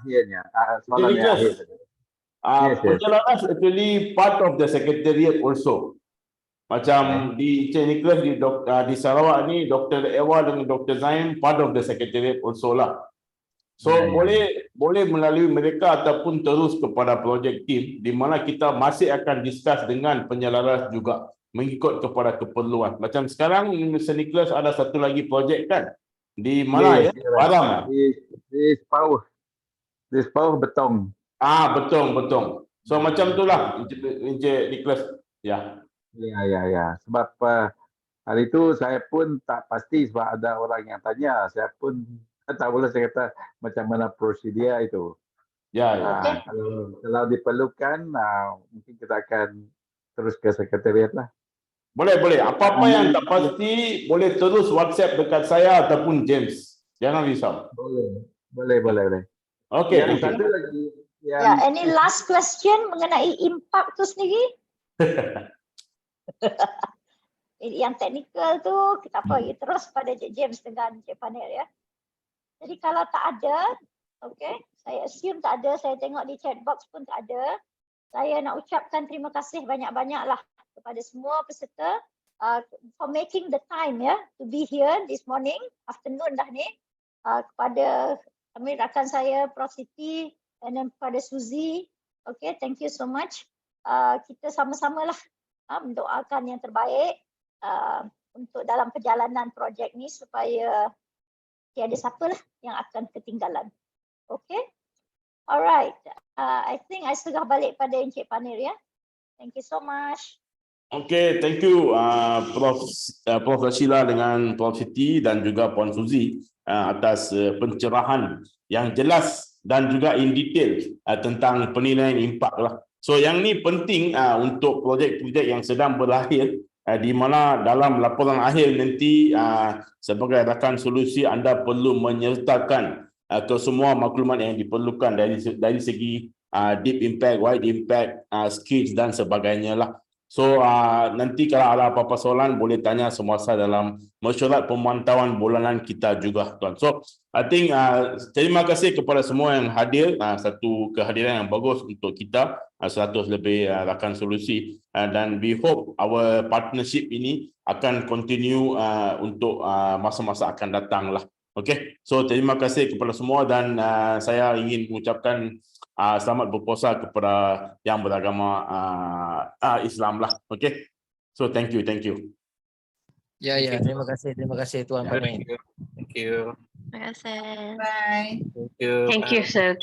akhirnya soalan yang akhir tadi. Penyelaras actually part of the secretariat also. Macam di Encik Nicholas di Sarawak ni, Dr. Ewa dengan Dr. Zain part of the secretariat also lah. So boleh melalui mereka ataupun terus kepada project team di mana kita masih akan discuss dengan penyelaras juga mengikut kepada keperluan. Macam sekarang Mr. Nicholas ada satu lagi projek kan? Di mana Baram. Di Sepauh Betong. Betong. So macam itulah Encik Nicholas. Ya. Ya. Sebab hari itu saya pun tak pasti sebab ada orang yang tanya. Saya pun tak boleh saya kata macam mana prosedur itu. Kalau diperlukan, mungkin kita akan terus ke sekretariat lah. Boleh. Apa-apa yang tak pasti boleh terus WhatsApp dekat saya ataupun James. Jangan risau. Boleh. Okey. Satu lagi. Any last question mengenai impact tu sendiri? Yang teknikal tu kita terus pada James dengan Cik Panel ya. Jadi kalau tak ada, saya assume tak ada, saya tengok di chat box pun tak ada. Saya nak ucapkan terima kasih banyak-banyak lah kepada semua peserta for making the time to be here this morning, afternoon dah ni. Kepada kami rakan saya, Prof. Siti, and then kepada Suzy. Thank you so much. Kita sama-sama lah mendoakan yang terbaik untuk dalam perjalanan projek ni supaya tiada siapa lah yang akan ketinggalan. Alright. I think I sudah balik pada Encik Panir ya. Thank you so much. Thank you Prof. Rashila dengan Prof. Siti dan juga Puan Suzy atas pencerahan yang jelas dan juga in detail tentang penilaian impak lah. So yang ni penting untuk projek-projek yang sedang berlahir di mana dalam laporan akhir nanti sebagai rakan solusi anda perlu menyertakan ke semua maklumat yang diperlukan dari segi deep impact, wide impact, skills dan sebagainya lah. So nanti kalau ada apa-apa soalan boleh tanya semasa dalam mesyuarat pemantauan bulanan kita juga tuan. So I think terima kasih kepada semua yang hadir, satu kehadiran yang bagus untuk kita, 100 lebih rakan solusi, dan we hope our partnership ini akan continue untuk masa-masa akan datang lah. So terima kasih kepada semua dan saya ingin mengucapkan selamat berpuasa kepada yang beragama Islam lah. So thank you. Ya, terima kasih Tuan Panel. Thank you. Terima kasih. Bye. Thank you sir.